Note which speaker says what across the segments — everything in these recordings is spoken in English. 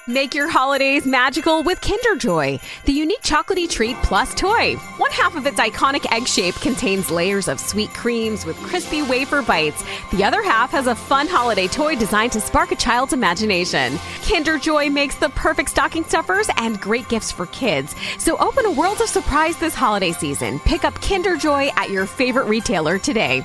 Speaker 1: Make your holidays magical with Kinder Joy, the unique chocolatey treat plus toy. One half of its iconic egg shape contains layers of sweet creams with crispy wafer bites. The other half has a fun holiday toy designed to spark a child's imagination. Kinder Joy makes the perfect stocking stuffers and great gifts for kids. So open a world of surprise this holiday season. Pick up Kinder Joy at your favorite retailer today.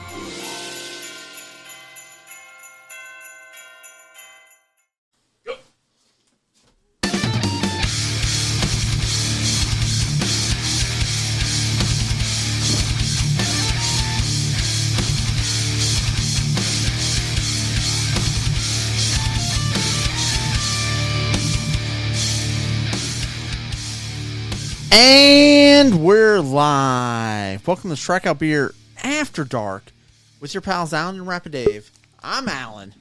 Speaker 2: And we're live. Welcome to Strikeout Beer After Dark with your pals Alan and Rapid Dave. I'm Alan.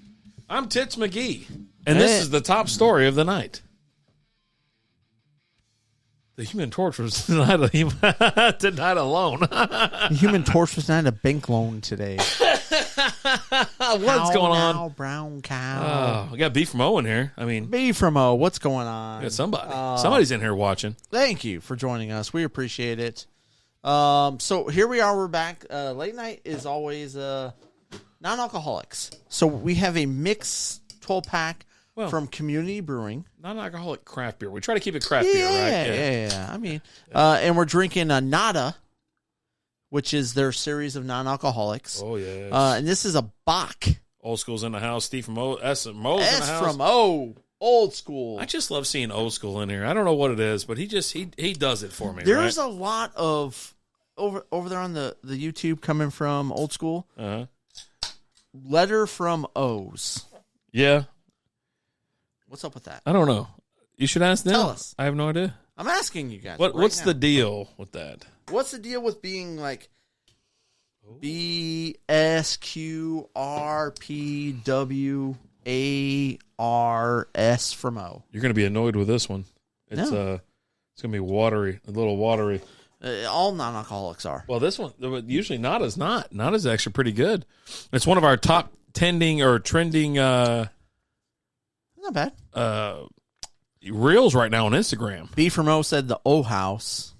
Speaker 3: I'm Tits McGee. And this is the top story of the night. The Human Torch was denied a loan.
Speaker 2: The Human Torch was denied a bank loan today.
Speaker 3: What's going on?
Speaker 2: Now, brown cow.
Speaker 3: Oh, we got B from O in here. I mean,
Speaker 2: B from O. What's going on?
Speaker 3: we got somebody. Somebody's in here watching.
Speaker 2: Thank you for joining us. We appreciate it. So here we are. We're back. Late night is always non-alcoholics. So we have a mixed 12-pack from Community Brewing.
Speaker 3: Non-alcoholic craft beer. We try to keep it craft beer, right?
Speaker 2: Yeah. I mean, and we're drinking a Nada, which is their series of non-alcoholics.
Speaker 3: Oh, yeah.
Speaker 2: And this is a Bach.
Speaker 3: Old school's in the house. Steve from O. S from O's in the
Speaker 2: S
Speaker 3: house.
Speaker 2: from O. Old school.
Speaker 3: I just love seeing old school in here. I don't know what it is, but he does it for me.
Speaker 2: There's a lot of over there on the YouTube coming from Old School.
Speaker 3: Uh-huh.
Speaker 2: Letter from O's.
Speaker 3: Yeah.
Speaker 2: What's up with that?
Speaker 3: I don't know. You should ask them.
Speaker 2: Tell us.
Speaker 3: I have no idea.
Speaker 2: I'm asking you guys.
Speaker 3: What's the deal with that?
Speaker 2: What's the deal with being like BSQRPWARS from O?
Speaker 3: You're going to be annoyed with this one. It's it's going to be watery, a little watery.
Speaker 2: All non-alcoholics are.
Speaker 3: Well, this one usually Nada's not. Nada's actually pretty good. It's one of our top trending.
Speaker 2: Not bad.
Speaker 3: Reels right now on Instagram.
Speaker 2: B from O said the O House.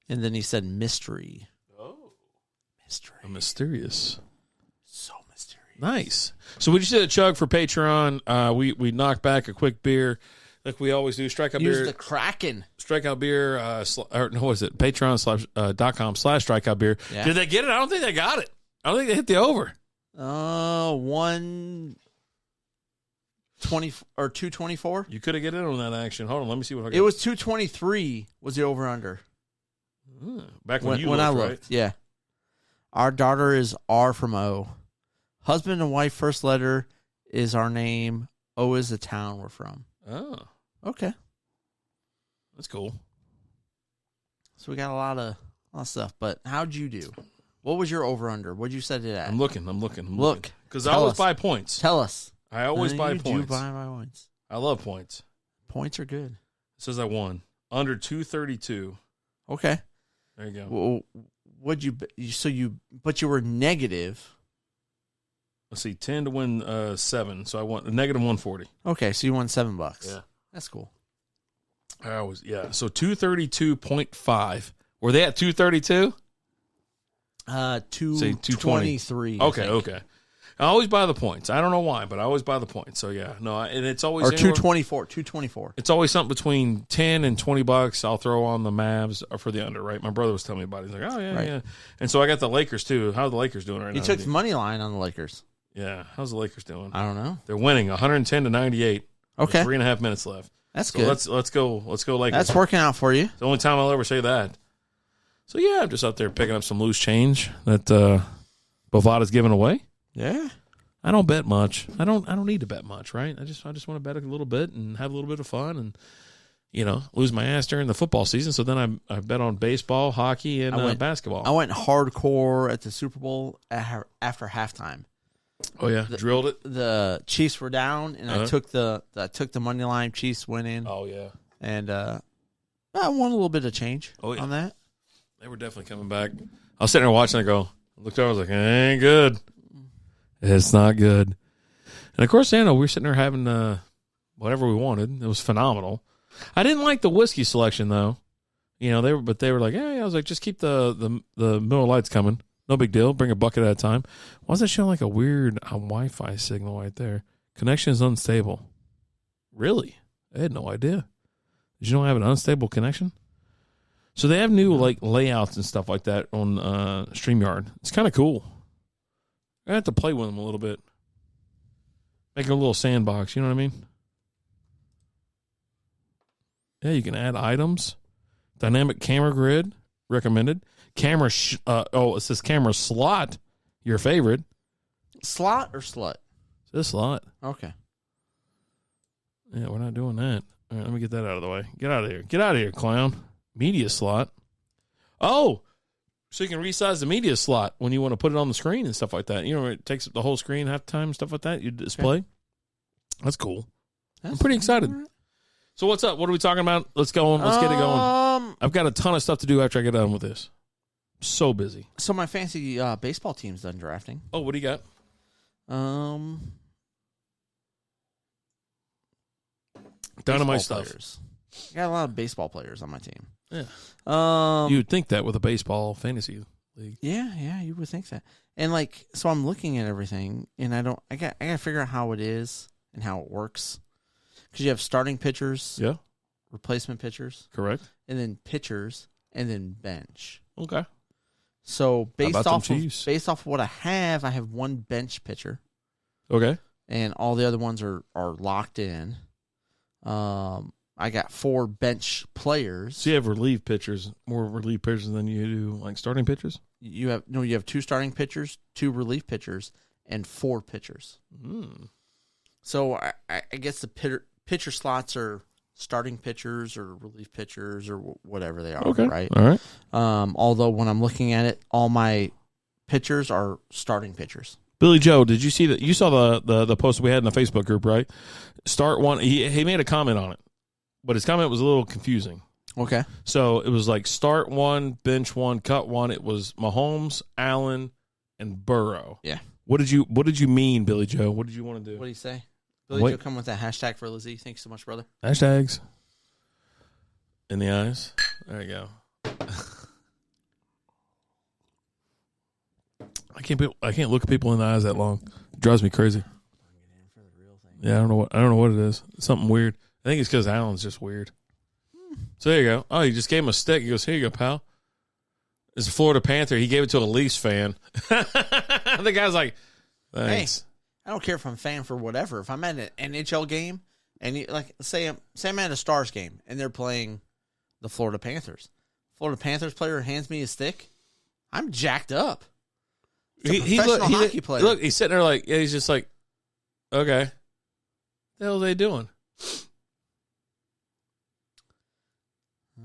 Speaker 2: And then he said mystery.
Speaker 3: Oh.
Speaker 2: Mystery.
Speaker 3: Mysterious.
Speaker 2: So mysterious.
Speaker 3: Nice. So we just did a chug for Patreon. We knocked back a quick beer like we always do. Strikeout beer.
Speaker 2: Use the Kraken.
Speaker 3: Strikeout beer. What is it? Patreon.com/strikeout beer.
Speaker 2: Yeah.
Speaker 3: Did they get it? I don't think they got it. I don't think they hit the over.
Speaker 2: 120 or 224.
Speaker 3: You could have get in on that action. Hold on, let me see what I got.
Speaker 2: It was 223 was the over under.
Speaker 3: Back when you
Speaker 2: I
Speaker 3: looked,
Speaker 2: looked,
Speaker 3: right?
Speaker 2: yeah. Our daughter is R from O. Husband and wife first letter is our name. O is the town we're from.
Speaker 3: Oh,
Speaker 2: okay,
Speaker 3: that's cool.
Speaker 2: So we got a lot of stuff. But how'd you do? What was your over under? What'd you set it at?
Speaker 3: I'm looking.
Speaker 2: Look,
Speaker 3: because I always buy points.
Speaker 2: Tell us.
Speaker 3: I always buy
Speaker 2: you
Speaker 3: points.
Speaker 2: Do buy points.
Speaker 3: I love points.
Speaker 2: Points are good.
Speaker 3: It says I won under 232.
Speaker 2: Okay.
Speaker 3: There you go.
Speaker 2: Well, but you were negative.
Speaker 3: Let's see, 10 to win 7. So I won a negative 140.
Speaker 2: Okay, so you won $7.
Speaker 3: Yeah.
Speaker 2: That's cool.
Speaker 3: So 232.5. Were they at 232?
Speaker 2: 223.
Speaker 3: Okay. I always buy the points. I don't know why, but I always buy the points. So yeah, no, and it's always
Speaker 2: or 224.
Speaker 3: It's always something between $10 and $20. I'll throw on the Mavs for the under. Right, my brother was telling me about it. He's like, oh yeah, yeah. And so I got the Lakers too. How are the Lakers doing right now?
Speaker 2: He took the money line on the Lakers.
Speaker 3: Yeah, how's the Lakers doing?
Speaker 2: I don't know.
Speaker 3: They're winning 110 to 98.
Speaker 2: Okay,
Speaker 3: 3.5 minutes left.
Speaker 2: That's good.
Speaker 3: Let's go Lakers.
Speaker 2: That's working out for you.
Speaker 3: It's the only time I'll ever say that. So yeah, I'm just out there picking up some loose change that Bovada's giving away.
Speaker 2: Yeah.
Speaker 3: I don't bet much. I don't need to bet much, right? I just want to bet a little bit and have a little bit of fun and lose my ass during the football season. So then I bet on baseball, hockey, and basketball.
Speaker 2: I went hardcore at the Super Bowl after halftime.
Speaker 3: Oh yeah, drilled it.
Speaker 2: The Chiefs were down, and I took the money line. Chiefs winning.
Speaker 3: Oh yeah,
Speaker 2: and I won a little bit of change on that.
Speaker 3: They were definitely coming back. I was sitting there watching. I looked over. I was like, it ain't good. It's not good. And of course, we were sitting there having whatever we wanted. It was phenomenal. I didn't like the whiskey selection though. You know, they were like, hey, I was like, just keep the Miller Lights coming. No big deal. Bring a bucket at a time. Why is that showing like a weird Wi-Fi signal right there? Connection is unstable. Really? I had no idea. Did you know I have an unstable connection? So they have new like layouts and stuff like that on StreamYard. It's kind of cool. I have to play with them a little bit. Make a little sandbox. You know what I mean? Yeah, you can add items. Dynamic camera grid recommended. Camera. It says camera slot. Your favorite.
Speaker 2: Slot or slut?
Speaker 3: It says slot.
Speaker 2: Okay.
Speaker 3: Yeah, we're not doing that. All right, let me get that out of the way. Get out of here. Get out of here, clown. Media slot. Oh, so you can resize the media slot when you want to put it on the screen and stuff like that. You know, it takes up the whole screen half the time and stuff like that. You display. Okay. That's cool. I'm pretty excited. Right. So what's up? What are we talking about? Let's go on. Let's get it going. I've got a ton of stuff to do after I get done with this. I'm so busy.
Speaker 2: So my fancy baseball team's done drafting.
Speaker 3: Oh, what do you got? Dynamite stuff.
Speaker 2: Players. I got a lot of baseball players on my team.
Speaker 3: Yeah. You would think that with a baseball fantasy league.
Speaker 2: Yeah, you would think that. And like, so I'm looking at everything, and I got to figure out how it is and how it works. Because you have starting pitchers,
Speaker 3: yeah,
Speaker 2: replacement pitchers,
Speaker 3: correct,
Speaker 2: and then pitchers, and then bench.
Speaker 3: Okay.
Speaker 2: So based off what I have one bench pitcher.
Speaker 3: Okay.
Speaker 2: And all the other ones are locked in. I got 4 bench players.
Speaker 3: So you have relief pitchers, more relief pitchers than you do like starting pitchers?
Speaker 2: You have 2 starting pitchers, 2 relief pitchers, and 4 pitchers.
Speaker 3: Mm.
Speaker 2: So I guess the pitcher slots are starting pitchers or relief pitchers or whatever they are,
Speaker 3: okay.
Speaker 2: Right?
Speaker 3: All right.
Speaker 2: Although when I'm looking at it, all my pitchers are starting pitchers.
Speaker 3: Billy Joe, did you see that? You saw the post we had in the Facebook group, right? Start one. He made a comment on it, but his comment was a little confusing.
Speaker 2: Okay.
Speaker 3: So it was like start 1, bench 1, cut 1. It was Mahomes, Allen, and Burrow.
Speaker 2: Yeah.
Speaker 3: What did you mean, Billy Joe? What did you want to do?
Speaker 2: What did he say? Billy Joe, come with that hashtag for Lizzie. Thanks so much, brother.
Speaker 3: Hashtags in the eyes. There you go. I can't look at people in the eyes that long. It drives me crazy. Yeah, I don't know what it is. It's something weird. I think it's because Alan's just weird. So there you go. Oh, he just gave him a stick. He goes, "Here you go, pal." It's a Florida Panther. He gave it to a Leafs fan. The guy's like, "Thanks."
Speaker 2: Hey, I don't care if I'm a fan for whatever. If I'm at an NHL game and say I'm at a Stars game and they're playing the Florida Panthers. Florida Panthers player hands me a stick. I'm jacked up. Professional hockey player.
Speaker 3: Look, he's sitting there like, yeah, he's just like, okay, what the hell are they doing?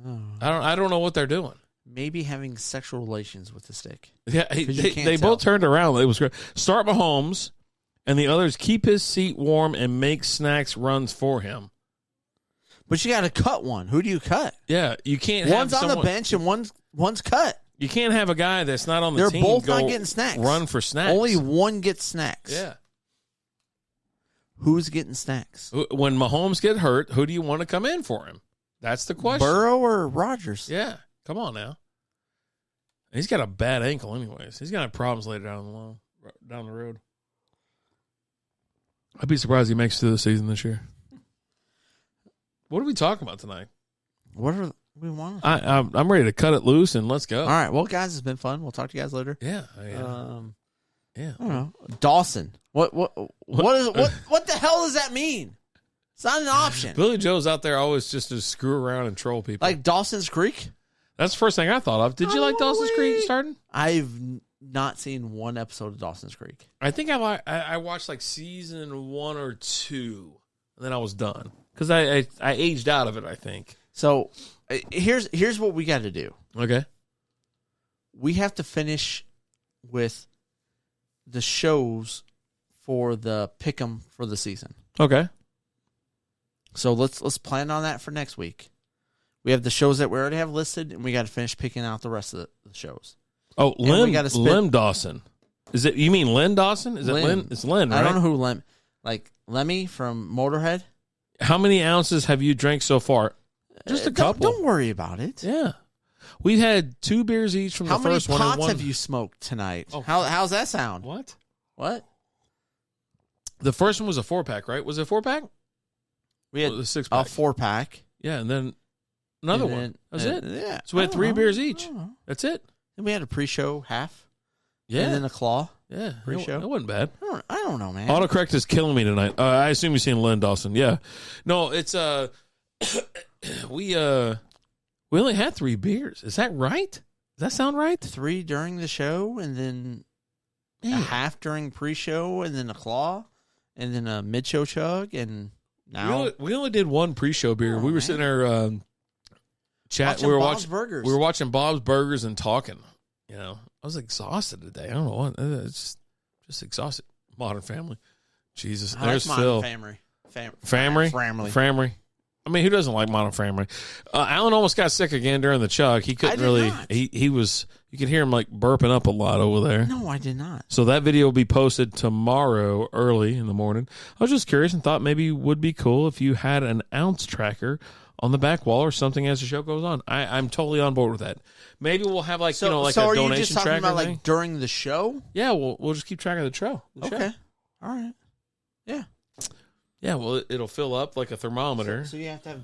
Speaker 2: Oh.
Speaker 3: I don't know what they're doing.
Speaker 2: Maybe having sexual relations with the stick.
Speaker 3: Yeah, they both turned around. It was great. Start Mahomes, and the others keep his seat warm and make snacks runs for him.
Speaker 2: But you got to cut one. Who do you cut?
Speaker 3: Yeah, you can't.
Speaker 2: One's on the bench and one's cut.
Speaker 3: You can't have a guy that's not on the team.
Speaker 2: They're both not getting snacks.
Speaker 3: Run for snacks.
Speaker 2: Only one gets snacks.
Speaker 3: Yeah.
Speaker 2: Who's getting snacks?
Speaker 3: When Mahomes get hurt, who do you want to come in for him? That's the question.
Speaker 2: Burrow or Rodgers?
Speaker 3: Yeah. Come on now. He's got a bad ankle anyways. He's going to have problems later down the road. I'd be surprised he makes it through the season this year. What are we talking about tonight?
Speaker 2: What are we want?
Speaker 3: I'm ready to cut it loose and let's go.
Speaker 2: All right. Well, guys, it's been fun. We'll talk to you guys later.
Speaker 3: Yeah.
Speaker 2: Yeah. I don't know. Dawson. What the hell does that mean? It's not an option.
Speaker 3: Billy Joe's out there always just to screw around and troll people.
Speaker 2: Like Dawson's Creek?
Speaker 3: That's the first thing I thought of. Did you like Dawson's Creek starting?
Speaker 2: I've not seen one episode of Dawson's Creek.
Speaker 3: I think I watched like season 1 or 2, and then I was done because I aged out of it, I think.
Speaker 2: So here's what we got to do.
Speaker 3: Okay.
Speaker 2: We have to finish with the shows for the pick'em for the season.
Speaker 3: Okay.
Speaker 2: So let's plan on that for next week. We have the shows that we already have listed, and we got to finish picking out the rest of the shows.
Speaker 3: Oh, Lim Dawson. Is it? You mean Len Dawson? Is it Len? It's Len, right?
Speaker 2: I don't know who Len. Like Lemmy from Motorhead.
Speaker 3: How many ounces have you drank so far? Just a couple.
Speaker 2: Don't worry about it.
Speaker 3: Yeah. We've had 2 beers each from the first one.
Speaker 2: How many pots have you smoked tonight?
Speaker 3: Oh.
Speaker 2: How's that sound?
Speaker 3: What? The first one was a 4-pack, right? Was it a 4-pack?
Speaker 2: We had
Speaker 3: a 6-pack.
Speaker 2: A 4-pack.
Speaker 3: Yeah, and then another one. That's it.
Speaker 2: Yeah.
Speaker 3: So we had 3 beers each. That's it.
Speaker 2: And we had a pre-show half.
Speaker 3: Yeah.
Speaker 2: And then a claw.
Speaker 3: Yeah.
Speaker 2: Pre-show.
Speaker 3: That wasn't bad.
Speaker 2: I don't know, man.
Speaker 3: Autocorrect is killing me tonight. I assume you've seen Lynn Dawson. Yeah. No, it's we only had 3 beers. Is that right? Does that sound right?
Speaker 2: 3 during the show, and then a half during pre-show, and then a claw, and then a mid-show chug, and now
Speaker 3: we only did 1 pre-show beer. We were sitting there chatting. We were
Speaker 2: Bob's Burgers.
Speaker 3: We were watching Bob's Burgers and talking. You know, I was exhausted today. I don't know what. It's just exhausted. Modern Family. Jesus, there's Phil. Family. I mean, who doesn't like Modern Family? Alan almost got sick again during the chug. He couldn't really.
Speaker 2: Not.
Speaker 3: He was. You could hear him like burping up a lot over there.
Speaker 2: No, I did not.
Speaker 3: So that video will be posted tomorrow early in the morning. I was just curious and thought maybe it would be cool if you had an ounce tracker on the back wall or something as the show goes on. I'm totally on board with that. Maybe we'll have like a donation tracker.
Speaker 2: So are you just talking about
Speaker 3: thing?
Speaker 2: like during the show?
Speaker 3: Yeah, we'll just keep track of the show.
Speaker 2: Okay. All right. Yeah.
Speaker 3: Yeah, well, it'll fill up like a thermometer.
Speaker 2: So you have to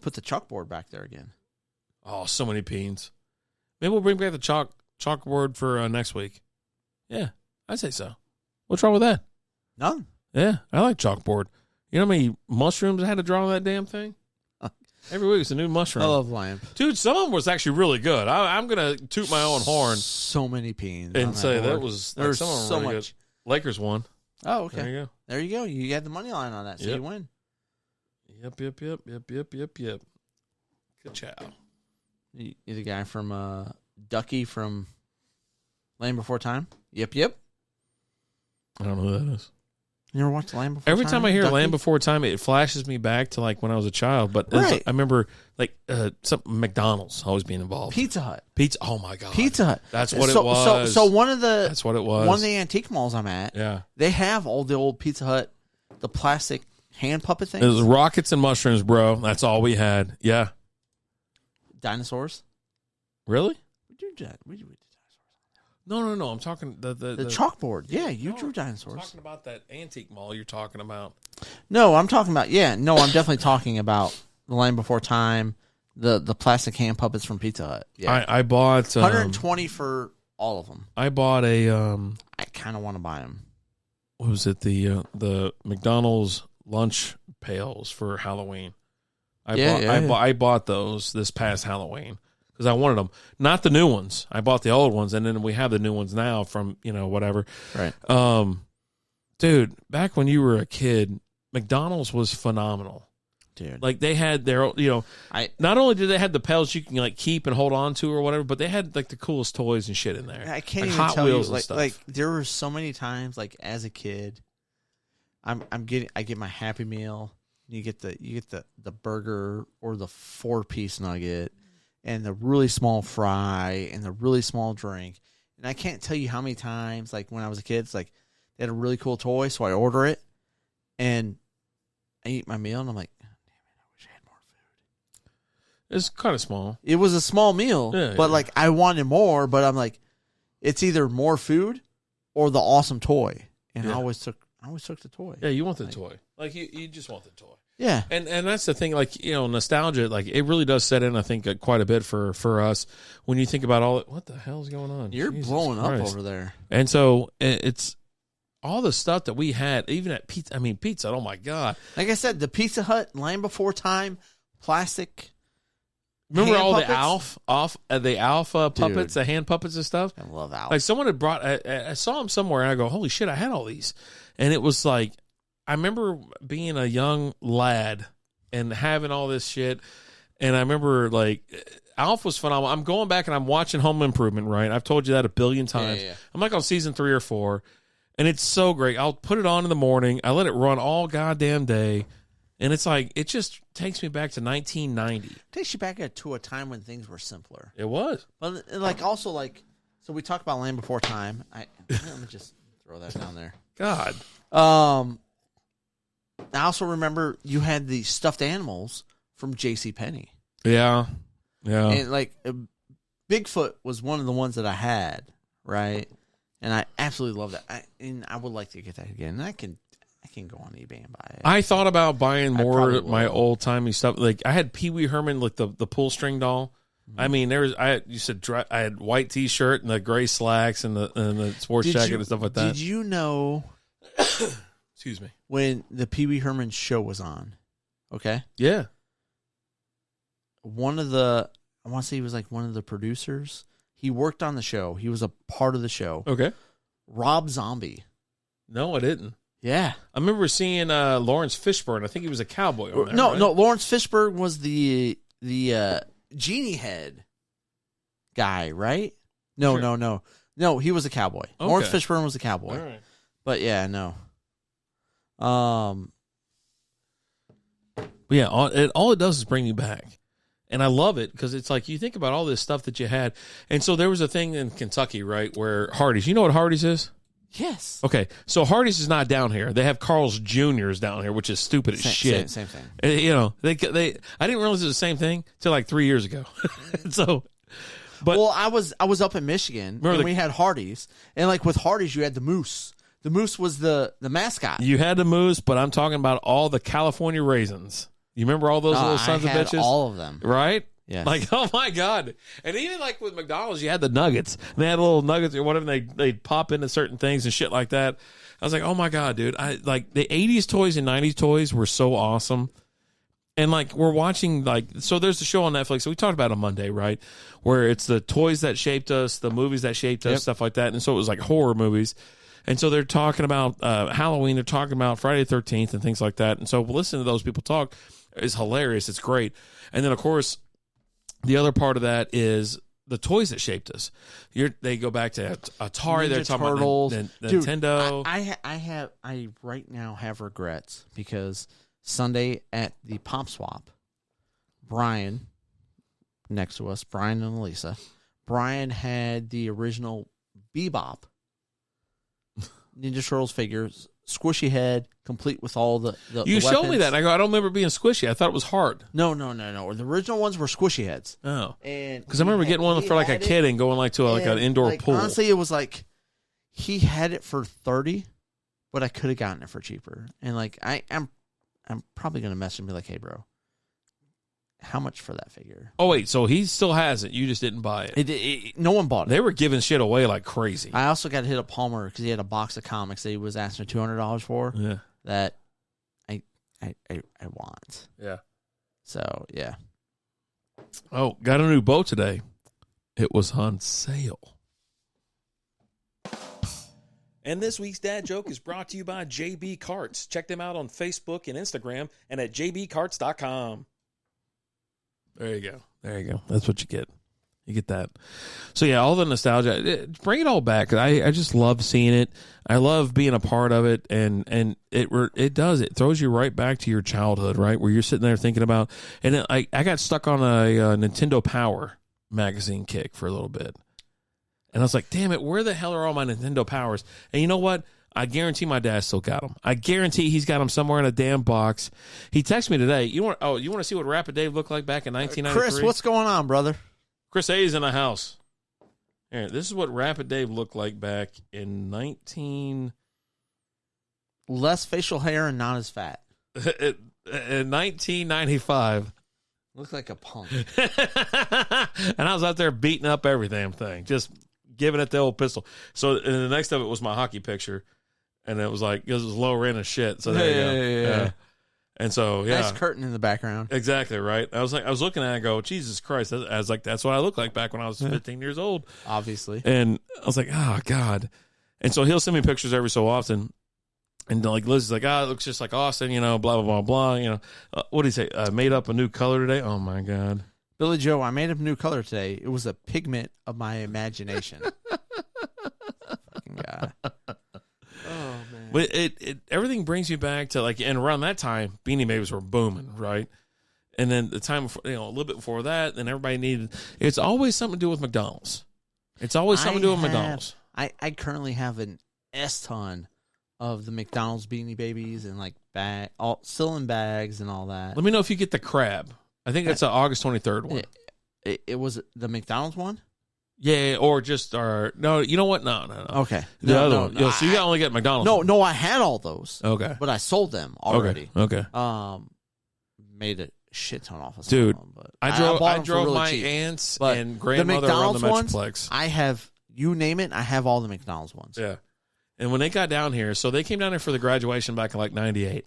Speaker 2: put the chalkboard back there again.
Speaker 3: Oh, so many beans. Maybe we'll bring back the chalkboard for next week. Yeah, I'd say so. What's wrong with that?
Speaker 2: None.
Speaker 3: Yeah, I like chalkboard. You know how many mushrooms I had to draw on that damn thing? Every week it's a new mushroom.
Speaker 2: I love lamp.
Speaker 3: Dude, some of them was actually really good. I'm going to toot my own horn.
Speaker 2: So many beans.
Speaker 3: And say that was
Speaker 2: there's
Speaker 3: some of them
Speaker 2: so
Speaker 3: really
Speaker 2: much.
Speaker 3: Good. Lakers won.
Speaker 2: Oh, okay.
Speaker 3: There you go.
Speaker 2: There you go. You had the money line on that, so you win.
Speaker 3: Yep. Good job.
Speaker 2: You the guy from Ducky from Land Before Time? Yep.
Speaker 3: I don't know who that is.
Speaker 2: You ever watched Land Before Time?
Speaker 3: Every time I hear
Speaker 2: Ducky?
Speaker 3: Land Before Time, it flashes me back to like when I was a child. But
Speaker 2: Right.
Speaker 3: I remember like something McDonald's always being involved.
Speaker 2: Pizza Hut.
Speaker 3: Oh my god.
Speaker 2: Pizza Hut.
Speaker 3: That's what it was.
Speaker 2: So one of the
Speaker 3: That's what it was.
Speaker 2: One of the antique malls I'm at.
Speaker 3: Yeah.
Speaker 2: They have all the old Pizza Hut, the plastic hand puppet things.
Speaker 3: It was rockets and mushrooms, bro. That's all we had. Yeah.
Speaker 2: Dinosaurs.
Speaker 3: Really?
Speaker 2: We do dinosaurs.
Speaker 3: No. I'm talking the
Speaker 2: chalkboard. Yeah, you drew dinosaurs.
Speaker 3: I'm talking about that antique mall you're talking about.
Speaker 2: No, I'm talking about I'm definitely talking about the Land Before Time, the plastic hand puppets from Pizza Hut. Yeah,
Speaker 3: I bought
Speaker 2: 120 for all of them.
Speaker 3: I bought a
Speaker 2: I kind of want to buy them.
Speaker 3: What was it? The McDonald's lunch pails for Halloween. I bought those this past Halloween. Because I wanted them, not the new ones. I bought the old ones, and then we have the new ones now from whatever.
Speaker 2: Right.
Speaker 3: Dude, back when you were a kid, McDonald's was phenomenal.
Speaker 2: Dude,
Speaker 3: like they had their not only did they have the pails you can like keep and hold on to or whatever, but they had like the coolest toys and shit in there.
Speaker 2: I can't
Speaker 3: like
Speaker 2: even
Speaker 3: Hot
Speaker 2: tell
Speaker 3: Wheels
Speaker 2: you.
Speaker 3: and stuff.
Speaker 2: Like there were so many times, like as a kid, I get my Happy Meal. You get the burger or the 4-piece nugget. And the really small fry and the really small drink. And I can't tell you how many times, like when I was a kid, it's like they had a really cool toy, so I order it and I eat my meal and I'm like, oh, damn it, I wish I had more food.
Speaker 3: It's kind of small.
Speaker 2: It was a small meal, but like I wanted more, but I'm like, it's either more food or the awesome toy. And I always took the toy.
Speaker 3: Yeah, you want the toy. Like you just want the toy.
Speaker 2: Yeah.
Speaker 3: And that's the thing, like, nostalgia, like, it really does set in, I think, quite a bit for us when you think about all what the hell's going on?
Speaker 2: You're
Speaker 3: Jesus
Speaker 2: blowing
Speaker 3: Christ.
Speaker 2: up over there.
Speaker 3: And so it's all the stuff that we had, even at pizza. I mean, pizza, oh my God.
Speaker 2: Like I said, the Pizza Hut, Land Before Time, plastic.
Speaker 3: Remember all
Speaker 2: puppets?
Speaker 3: the Alf puppets, the hand puppets and stuff?
Speaker 2: I love Alf.
Speaker 3: Like someone had brought, I saw them somewhere and I go, holy shit, I had all these. And it was like, I remember being a young lad and having all this shit. And I remember, like, Alf was phenomenal. I'm going back and I'm watching Home Improvement, right? I've told you that a billion times.
Speaker 2: Yeah.
Speaker 3: I'm like on season 3 or 4. And it's so great. I'll put it on in the morning. I let it run all goddamn day. And it's like, it just takes me back to 1990.
Speaker 2: Takes you back to a time when things were simpler.
Speaker 3: It was.
Speaker 2: But, like, also, like, so we talked about Land Before Time. Let me just throw that down there.
Speaker 3: God.
Speaker 2: I also remember you had the stuffed animals from JCPenney.
Speaker 3: Yeah. Yeah.
Speaker 2: And like Bigfoot was one of the ones that I had, right? And I absolutely love that. I would like to get that again. And I can go on eBay and buy it.
Speaker 3: I thought about buying more of my
Speaker 2: will.
Speaker 3: old timey stuff. Like I had Pee Wee Herman, like the pull string doll. I mean, I had white T-shirt and the gray slacks and the sports jacket and stuff like that.
Speaker 2: Did you know?
Speaker 3: Excuse me.
Speaker 2: When the Pee Wee Herman show was on, okay?
Speaker 3: Yeah.
Speaker 2: I want to say he was like one of the producers. He worked on the show. He was a part of the show.
Speaker 3: Okay.
Speaker 2: Rob Zombie.
Speaker 3: No, I didn't.
Speaker 2: Yeah.
Speaker 3: I remember seeing Lawrence Fishburne. I think he was a cowboy on there,
Speaker 2: No,
Speaker 3: right?
Speaker 2: no. Lawrence Fishburne was the genie head guy, right? No,
Speaker 3: Sure.
Speaker 2: no. He was a cowboy.
Speaker 3: Okay.
Speaker 2: Lawrence Fishburne was a cowboy.
Speaker 3: All right.
Speaker 2: But yeah, no.
Speaker 3: But yeah, all it does is bring you back. And I love it because it's like you think about all this stuff that you had. And so there was a thing in Kentucky, right, where Hardee's. You know what Hardee's is?
Speaker 2: Yes.
Speaker 3: Okay, so Hardee's is not down here. They have Carl's Jr.'s down here, which is stupid as shit.
Speaker 2: Same thing.
Speaker 3: You know, they I didn't realize it was the same thing till like 3 years ago. So, but
Speaker 2: well, I was up in Michigan and we had Hardee's, and like with Hardee's, you had the moose. The moose was the mascot.
Speaker 3: you had the moose, but I'm talking about all the California raisins. You remember all those little sons of bitches?
Speaker 2: All of them.
Speaker 3: Right?
Speaker 2: Yes.
Speaker 3: Like, oh my God. And even like with McDonald's, you had the nuggets. They had little nuggets or whatever, they'd pop into certain things and shit like that. I was like, oh my God, dude. Like the 80s toys and 90s toys were so awesome. And like we're watching so there's a show on Netflix. So we talked about it on Monday, right? Where it's the toys that shaped us, the movies that shaped us, stuff like that. And so it was like horror movies. And so they're talking about Halloween. They're talking about Friday the 13th and things like that. And so listen to those people talk is hilarious. It's great. And then, of course, the other part of that is the toys that shaped us. They go back to Atari. They're talking
Speaker 2: Turtles.
Speaker 3: about
Speaker 2: Dude,
Speaker 3: Nintendo.
Speaker 2: I right now have regrets because Sunday at the Pop Swap, Brian, next to us, Brian and Elisa, Brian had the original Bebop Ninja Turtles figures, squishy head, complete with all the
Speaker 3: you showed me
Speaker 2: weapons.
Speaker 3: that. And I go, I don't remember being squishy. I thought it was hard.
Speaker 2: No. The original ones were squishy heads.
Speaker 3: Oh,
Speaker 2: and
Speaker 3: because I remember getting one for like a kid and going like to like an indoor pool.
Speaker 2: Honestly, it was like he had it for $30, but I could have gotten it for cheaper. And like I'm probably gonna message him and be like, hey, bro, how much for that figure?
Speaker 3: Oh wait, so he still has it. You just didn't buy
Speaker 2: It no one bought it.
Speaker 3: They were giving shit away like crazy.
Speaker 2: I also got hit up Palmer because he had a box of comics that he was asking $200 for.
Speaker 3: Yeah.
Speaker 2: That I want.
Speaker 3: Yeah.
Speaker 2: So yeah.
Speaker 3: Oh, got a new boat today. It was on sale. And this week's dad joke is brought to you by JB Carts. Check them out on Facebook and Instagram and at jbcarts.com. There you go. That's what you get. You get that. So yeah, all the nostalgia, bring it all back. I just love seeing it. I love being a part of it, and it throws you right back to your childhood, right, where you're sitting there thinking about. And then I got stuck on a Nintendo Power magazine kick for a little bit, and I was like, damn it, where the hell are all my Nintendo Powers? And you know what? I guarantee my dad still got them. I guarantee he's got them somewhere in a damn box. He texted me today. You want to see what Rapid Dave looked like back in 1993?
Speaker 2: Chris, what's going on, brother?
Speaker 3: Chris A's in the house. Here, this is what Rapid Dave looked like back in 19...
Speaker 2: Less facial hair and not as fat.
Speaker 3: in 1995.
Speaker 2: Looks like a punk.
Speaker 3: And I was out there beating up every damn thing. Just giving it the old pistol. So and the next of it was my hockey picture. And it was like, it was low rent as shit. So there you go.
Speaker 2: Yeah.
Speaker 3: And so, yeah.
Speaker 2: Nice curtain in the background.
Speaker 3: Exactly, right? I was looking at it and go, Jesus Christ. I was like, that's what I looked like back when I was 15 years old.
Speaker 2: Obviously.
Speaker 3: And I was like, oh, God. And so he'll send me pictures every so often. And like Liz is like, it looks just like Austin, blah, blah, blah, blah. What did he say? Made up a new color today? Oh, my God.
Speaker 2: Billy Joe, I made up a new color today. It was a pigment of my imagination. Fucking guy. Oh, man.
Speaker 3: But everything brings you back to and around that time, Beanie Babies were booming, right? And then the time before, a little bit before that, then everybody needed. It's always something to do with McDonald's. It's always something to do with McDonald's.
Speaker 2: I currently have an S ton of the McDonald's Beanie Babies and like still in bags and all that.
Speaker 3: Let me know if you get the crab. I think it's an August 23rd one.
Speaker 2: It was the McDonald's one?
Speaker 3: Yeah, or just our no. You know what? No.
Speaker 2: Okay,
Speaker 3: The other one. So you only get McDonald's.
Speaker 2: No, I had all those.
Speaker 3: Okay,
Speaker 2: but I sold them already.
Speaker 3: Okay.
Speaker 2: Made a shit ton off of some
Speaker 3: dude.
Speaker 2: of them, but
Speaker 3: I drove
Speaker 2: really
Speaker 3: my
Speaker 2: cheap.
Speaker 3: aunts
Speaker 2: But
Speaker 3: and grandmother around the Metroplex.
Speaker 2: I have, you name it, I have all the McDonald's ones.
Speaker 3: Yeah, and when they got down here, so they came down here for the graduation back in like '98.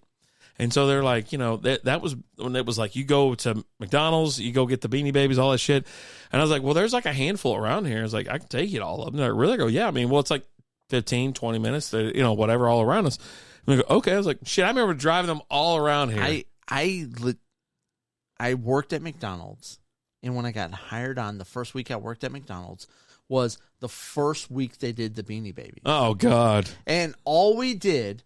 Speaker 3: And so they're like, that was when it was like, you go to McDonald's, you go get the Beanie Babies, all that shit. And I was like, well, there's like a handful around here. I was like, I can take you to all of them. They're like, really? I go, yeah. I mean, well, it's like 15, 20 minutes, whatever, all around us. And I go, okay. I was like, shit, I remember driving them all around here.
Speaker 2: I worked at McDonald's, and when I got hired on, the first week I worked at McDonald's was the first week they did the Beanie Babies.
Speaker 3: Oh, God.
Speaker 2: And all we did,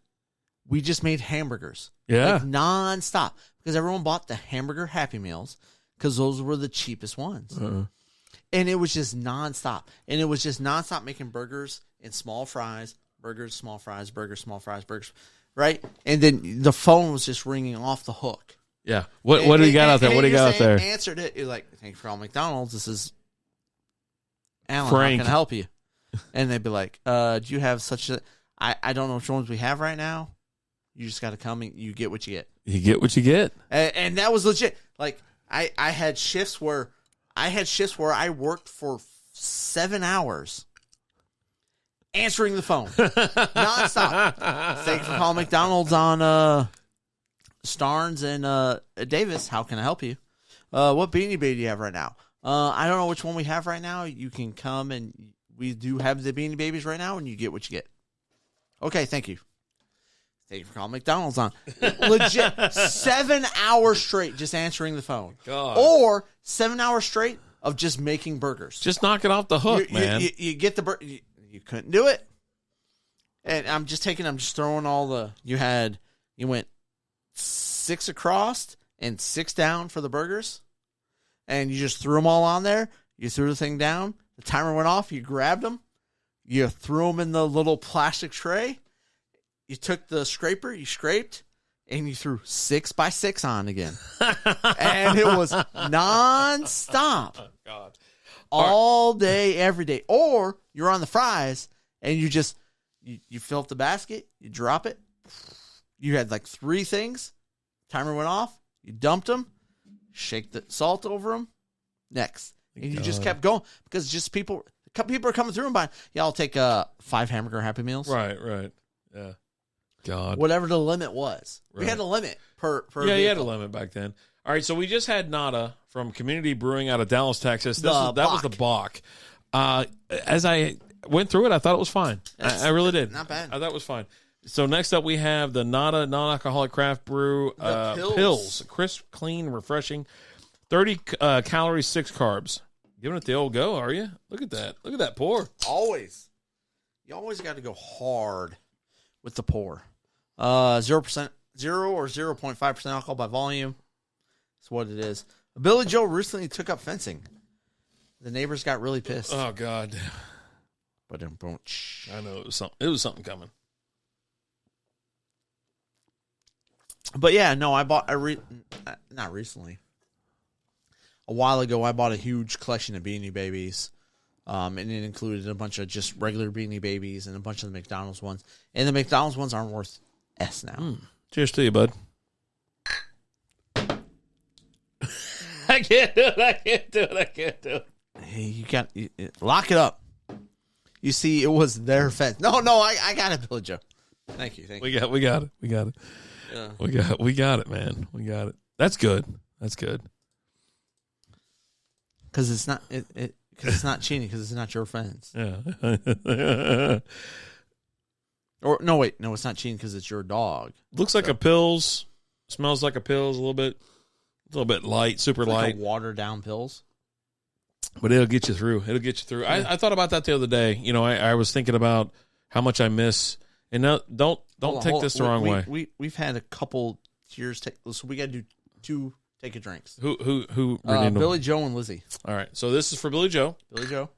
Speaker 2: we just made hamburgers.
Speaker 3: Yeah.
Speaker 2: Like nonstop. Because everyone bought the hamburger Happy Meals because those were the cheapest ones. And it was just nonstop. And it was just nonstop making burgers and small fries, burgers, small fries, burgers, small fries, burgers, right? And then the phone was just ringing off the hook.
Speaker 3: Yeah. What do you got out there? What do you got out there?
Speaker 2: Answered it. You're like, thank you for all McDonald's. This is Alan.
Speaker 3: Frank.
Speaker 2: How can I help you? And they'd be like, do you have such a... I don't know which ones we have right now. You just got to come and you get what you get.
Speaker 3: You get what you get.
Speaker 2: And that was legit. Like, I had shifts where I worked for 7 hours answering the phone nonstop. Thank you for calling McDonald's on Starnes and Davis. How can I help you? What Beanie Baby do you have right now? I don't know which one we have right now. You can come and we do have the Beanie Babies right now, and you get what you get. Okay, thank you. Thank you for calling McDonald's on. Legit, 7 hours straight just answering the phone.
Speaker 3: God.
Speaker 2: Or 7 hours straight of just making burgers.
Speaker 3: Just knock it off the hook, man.
Speaker 2: You get the burger. You couldn't do it. And I'm just throwing all the, you went 6 across and 6 down for the burgers. And you just threw them all on there. You threw the thing down. The timer went off. You grabbed them. You threw them in the little plastic tray. You took the scraper, you scraped, and you threw 6 by 6 on again. And it was nonstop.
Speaker 3: Oh, God.
Speaker 2: All day, every day. Or you're on the fries, and you just, you fill up the basket, you drop it. You had like 3 things. Timer went off. You dumped them. Shake the salt over them. Next. And you just kept going. Because just people are coming through and buying. Yeah, I'll take 5 hamburger Happy Meals.
Speaker 3: Right. Yeah. God.
Speaker 2: Whatever the limit was.
Speaker 3: Right.
Speaker 2: We had a limit per
Speaker 3: Yeah,
Speaker 2: vehicle.
Speaker 3: you had a limit back then. All right, so we just had Nada from Community Brewing out of Dallas, Texas. That was the Bach. As I went through it, I thought it was fine. I really did.
Speaker 2: Not bad.
Speaker 3: I thought it was fine. So next up, we have the Nada non-alcoholic craft brew. Pills. Crisp, clean, refreshing. 30 calories, 6 carbs. Giving it the old go, are you? Look at that. Look at that pour.
Speaker 2: Always. You always got to go hard with the pour. 0% or 0.5% alcohol by volume. That's what it is. Billy Joe recently took up fencing. The neighbors got really pissed.
Speaker 3: Oh, God.
Speaker 2: But
Speaker 3: I know it was something coming.
Speaker 2: But yeah, no, not recently. A while ago, I bought a huge collection of Beanie Babies. And it included a bunch of just regular Beanie Babies and a bunch of the McDonald's ones. And the McDonald's ones aren't worth S now.
Speaker 3: Cheers to you, bud. I can't do it.
Speaker 2: Hey, you got lock it up. You see, it was their fence. No, I got it, Billy Joe. Thank you.
Speaker 3: We got it.
Speaker 2: Yeah.
Speaker 3: We got it, man. We got it. That's good.
Speaker 2: Because it's not because it's not cheating because it's not your fence.
Speaker 3: Yeah.
Speaker 2: Or no, wait, no, it's not cheating because it's your dog.
Speaker 3: Looks like a Pills. Smells like a Pills a little bit light, super
Speaker 2: It's like
Speaker 3: light.
Speaker 2: a watered down Pills.
Speaker 3: But it'll get you through. Yeah. I thought about that the other day. You know, I was thinking about how much I miss. And now, don't take this the wrong way.
Speaker 2: We've had a couple tiers. So we got to do 2 take a drinks.
Speaker 3: Who
Speaker 2: Billy Joe and Lizzie.
Speaker 3: All right. So this is for Billy Joe.
Speaker 2: Billy Joe.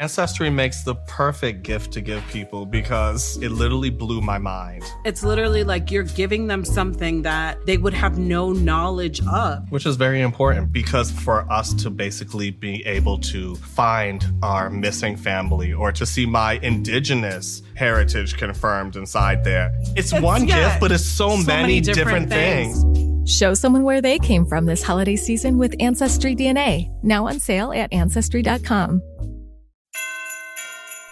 Speaker 4: Ancestry makes the perfect gift to give people because it literally blew my mind.
Speaker 5: It's literally like you're giving them something that they would have no knowledge of.
Speaker 4: Which is very important because for us to basically be able to find our missing family or to see my indigenous heritage confirmed inside there. It's one gift, but it's so many different things.
Speaker 6: Show someone where they came from this holiday season with Ancestry DNA. Now on sale at Ancestry.com.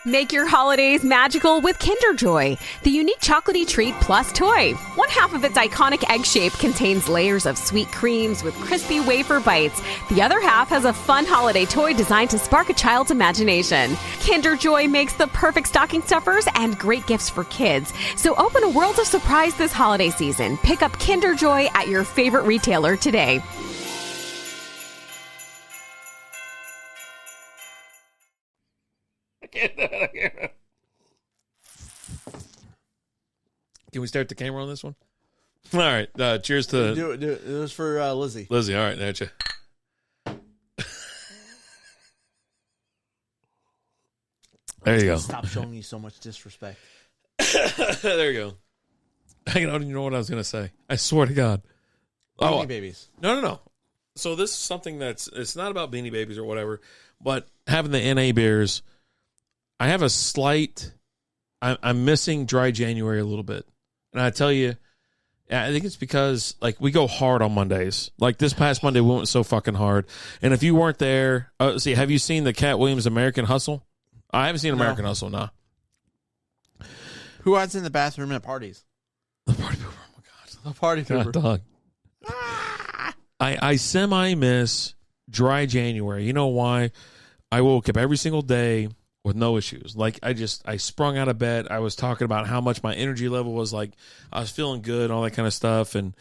Speaker 1: Make your holidays magical with Kinder Joy, the unique chocolatey treat plus toy. One half of its iconic egg shape contains layers of sweet creams with crispy wafer bites. The other half has a fun holiday toy designed to spark a child's imagination. Kinder Joy makes the perfect stocking stuffers and great gifts for kids. So open a world of surprise this holiday season. Pick up Kinder Joy at your favorite retailer today.
Speaker 3: Can we start the camera on this one? All right. Cheers to...
Speaker 2: Do it. It was for Lizzie.
Speaker 3: Lizzie, all right. That's you. There you go.
Speaker 2: Stop showing you so much disrespect.
Speaker 3: There you go. I don't even know what I was going to say. I swear to God.
Speaker 2: Beanie Babies.
Speaker 3: No. So this is something it's not about Beanie Babies or whatever, but having the NA beers, I have a slight... I'm missing dry January a little bit. And I tell you, I think it's because, like, we go hard on Mondays. Like, this past Monday, we went so fucking hard. And if you weren't there, have you seen the Cat Williams American Hustle? I haven't seen American Hustle, nah.
Speaker 2: Who hides in the bathroom at parties?
Speaker 3: The party pooper, oh my God.
Speaker 2: The party pooper.
Speaker 3: God, dog. I semi-miss dry January. You know why? I woke up every single day with no issues. Like, I sprung out of bed. I was talking about how much my energy level was, like, I was feeling good, all that kind of stuff. And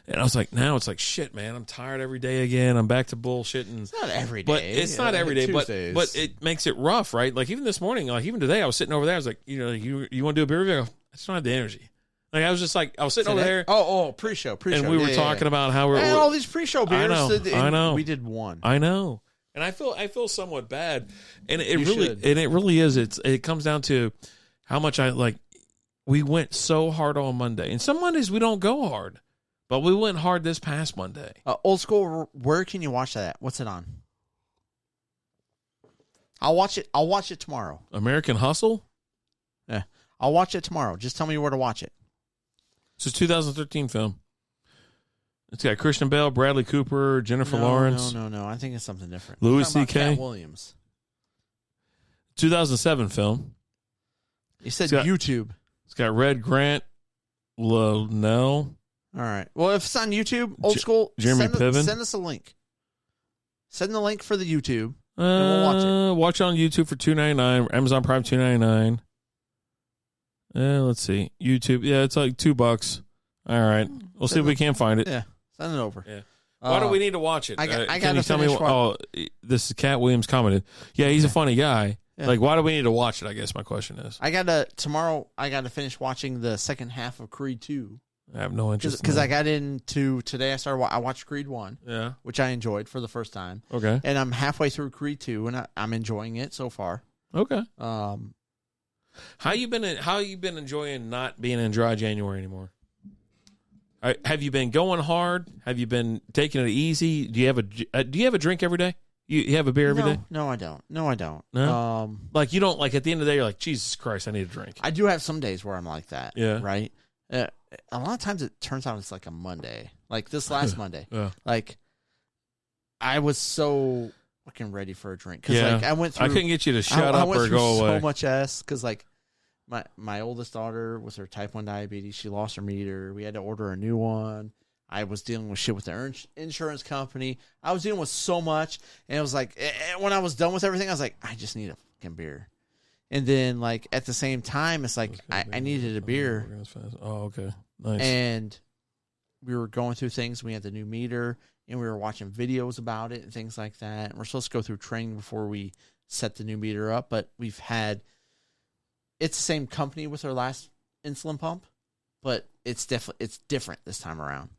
Speaker 3: I was like, now it's like, shit, man, I'm tired every day again. I'm back to bullshitting.
Speaker 2: It's not every day.
Speaker 3: But it's not every day, but it makes it rough, right? Like, even this morning, like, even today, I was sitting over there. I was like, you want to do a beer review? I just don't have the energy. Like, I was just like, I was sitting over there.
Speaker 2: Pre-show.
Speaker 3: And we were talking about how we're...
Speaker 2: all these pre-show beers.
Speaker 3: I know.
Speaker 2: We did one.
Speaker 3: I know. And I feel somewhat bad, and it really is. It comes down to how much we went so hard on Monday, and some Mondays we don't go hard, but we went hard this past Monday.
Speaker 2: Old school. Where can you watch that? What's it on? I'll watch it tomorrow.
Speaker 3: American Hustle.
Speaker 2: Yeah, I'll watch it tomorrow. Just tell me where to watch it.
Speaker 3: It's a 2013 film. It's got Christian Bale, Bradley Cooper, Jennifer Lawrence.
Speaker 2: No. I think it's something different.
Speaker 3: Louis C.K.
Speaker 2: Cat Williams.
Speaker 3: 2007 film.
Speaker 2: You said YouTube.
Speaker 3: It's got Red Grant, Lonell.
Speaker 2: All right. Well, if it's on YouTube, old school,
Speaker 3: Jeremy Piven.
Speaker 2: Send us a link. Send the link for the YouTube, and we'll watch it.
Speaker 3: Watch it on YouTube for $2.99. Amazon Prime $2.99. Let's see. YouTube. Yeah, it's like $2. All right. We'll see if we can find it.
Speaker 2: Yeah. Send it over.
Speaker 3: Yeah. Why do we need to watch it?
Speaker 2: I got
Speaker 3: can you tell me this is Cat Williams commented. Yeah, he's a funny guy. Yeah. Like, why do we need to watch it? I guess my question is.
Speaker 2: Tomorrow I got to finish watching the second half of Creed 2.
Speaker 3: I have no interest
Speaker 2: because I got into today. I watched Creed 1. Which I enjoyed for the first time.
Speaker 3: Okay.
Speaker 2: And I'm halfway through Creed 2 and I'm enjoying it so far.
Speaker 3: Okay. How you been enjoying not being in dry January anymore? Have you been going hard? Have you been taking it easy? Do you have a drink every day? You have a beer every day?
Speaker 2: No, I don't.
Speaker 3: No? Like, you don't, like, at the end of the day, you're like, Jesus Christ, I need a drink.
Speaker 2: I do have some days where I'm like that.
Speaker 3: Yeah.
Speaker 2: Right? A lot of times it turns out it's like a Monday. Like this last Monday.
Speaker 3: Yeah.
Speaker 2: Like, I was so fucking ready for a drink. Because, like, I went through...
Speaker 3: I couldn't get you to shut up or go away.
Speaker 2: so much because, like, my oldest daughter with her type 1 diabetes, she lost her meter. We had to order a new one. I was dealing with shit with the insurance company. I was dealing with so much. And it was like, when I was done with everything, I was like, I just need a fucking beer. And then, like, at the same time, it's like, I needed a beer.
Speaker 3: Oh, okay. Nice.
Speaker 2: And we were going through things. We had the new meter, and we were watching videos about it and things like that. And we're supposed to go through training before we set the new meter up. But it's the same company with our last insulin pump, but it's different this time around.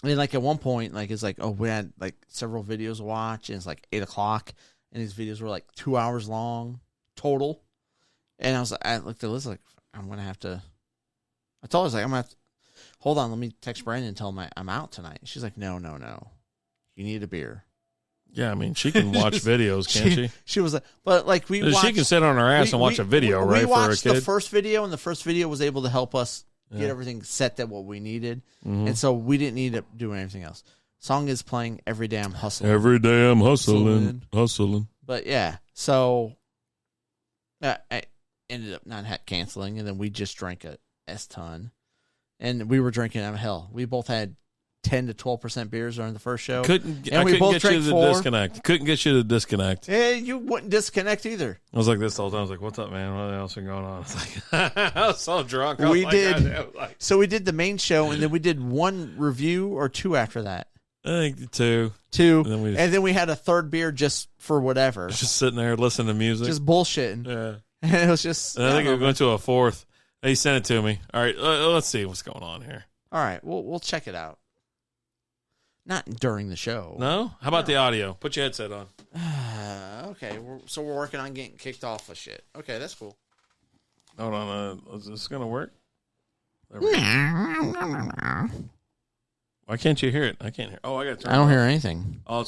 Speaker 2: I mean, like, at one point, like, it's like, we had like several videos to watch, and it's like 8:00, and these videos were like 2 hours long total. And I looked at the list like, I'm going to have to. I told her, I was like, I'm going to have to. Hold on, let me text Brandon and tell him I'm out tonight. She's like, no. You need a beer.
Speaker 3: Yeah, I mean, she can watch videos, can't she?
Speaker 2: She was like, but like we watched,
Speaker 3: she can sit on her ass and watch a video, right?
Speaker 2: We
Speaker 3: for a
Speaker 2: watched
Speaker 3: kid.
Speaker 2: the first video, and the first video was able to help us get everything set that what we needed.
Speaker 3: Mm-hmm.
Speaker 2: And so we didn't need to do anything else. Song is playing every damn hustling.
Speaker 3: Every damn hustling.
Speaker 2: But yeah, so I ended up not canceling, and then we just drank a S-ton. And we were drinking, hell, we both had 10 to 12% beers during the first show.
Speaker 3: I couldn't get you to disconnect. Couldn't get you to disconnect.
Speaker 2: Yeah, you wouldn't disconnect either.
Speaker 3: I was like this the whole time. I was like, "What's up, man? What else is going on?" It's like I was so drunk.
Speaker 2: We did the main show, and then we did one review or two after that.
Speaker 3: I think two.
Speaker 2: And then we had a third beer just for whatever.
Speaker 3: Just sitting there listening to music,
Speaker 2: just bullshitting.
Speaker 3: Yeah,
Speaker 2: and it was just.
Speaker 3: And I think we went to a fourth. He sent it to me. All right, let's see what's going on here.
Speaker 2: All right, we'll check it out. Not during the show.
Speaker 3: No? How about the audio? Put your headset on.
Speaker 2: Okay, so we're working on getting kicked off of shit. Okay, that's cool.
Speaker 3: Hold on. Is this going to work? There we go. Why can't you hear it? I can't hear. Oh, I got to turn it
Speaker 2: I don't
Speaker 3: off.
Speaker 2: hear anything.
Speaker 3: Oh,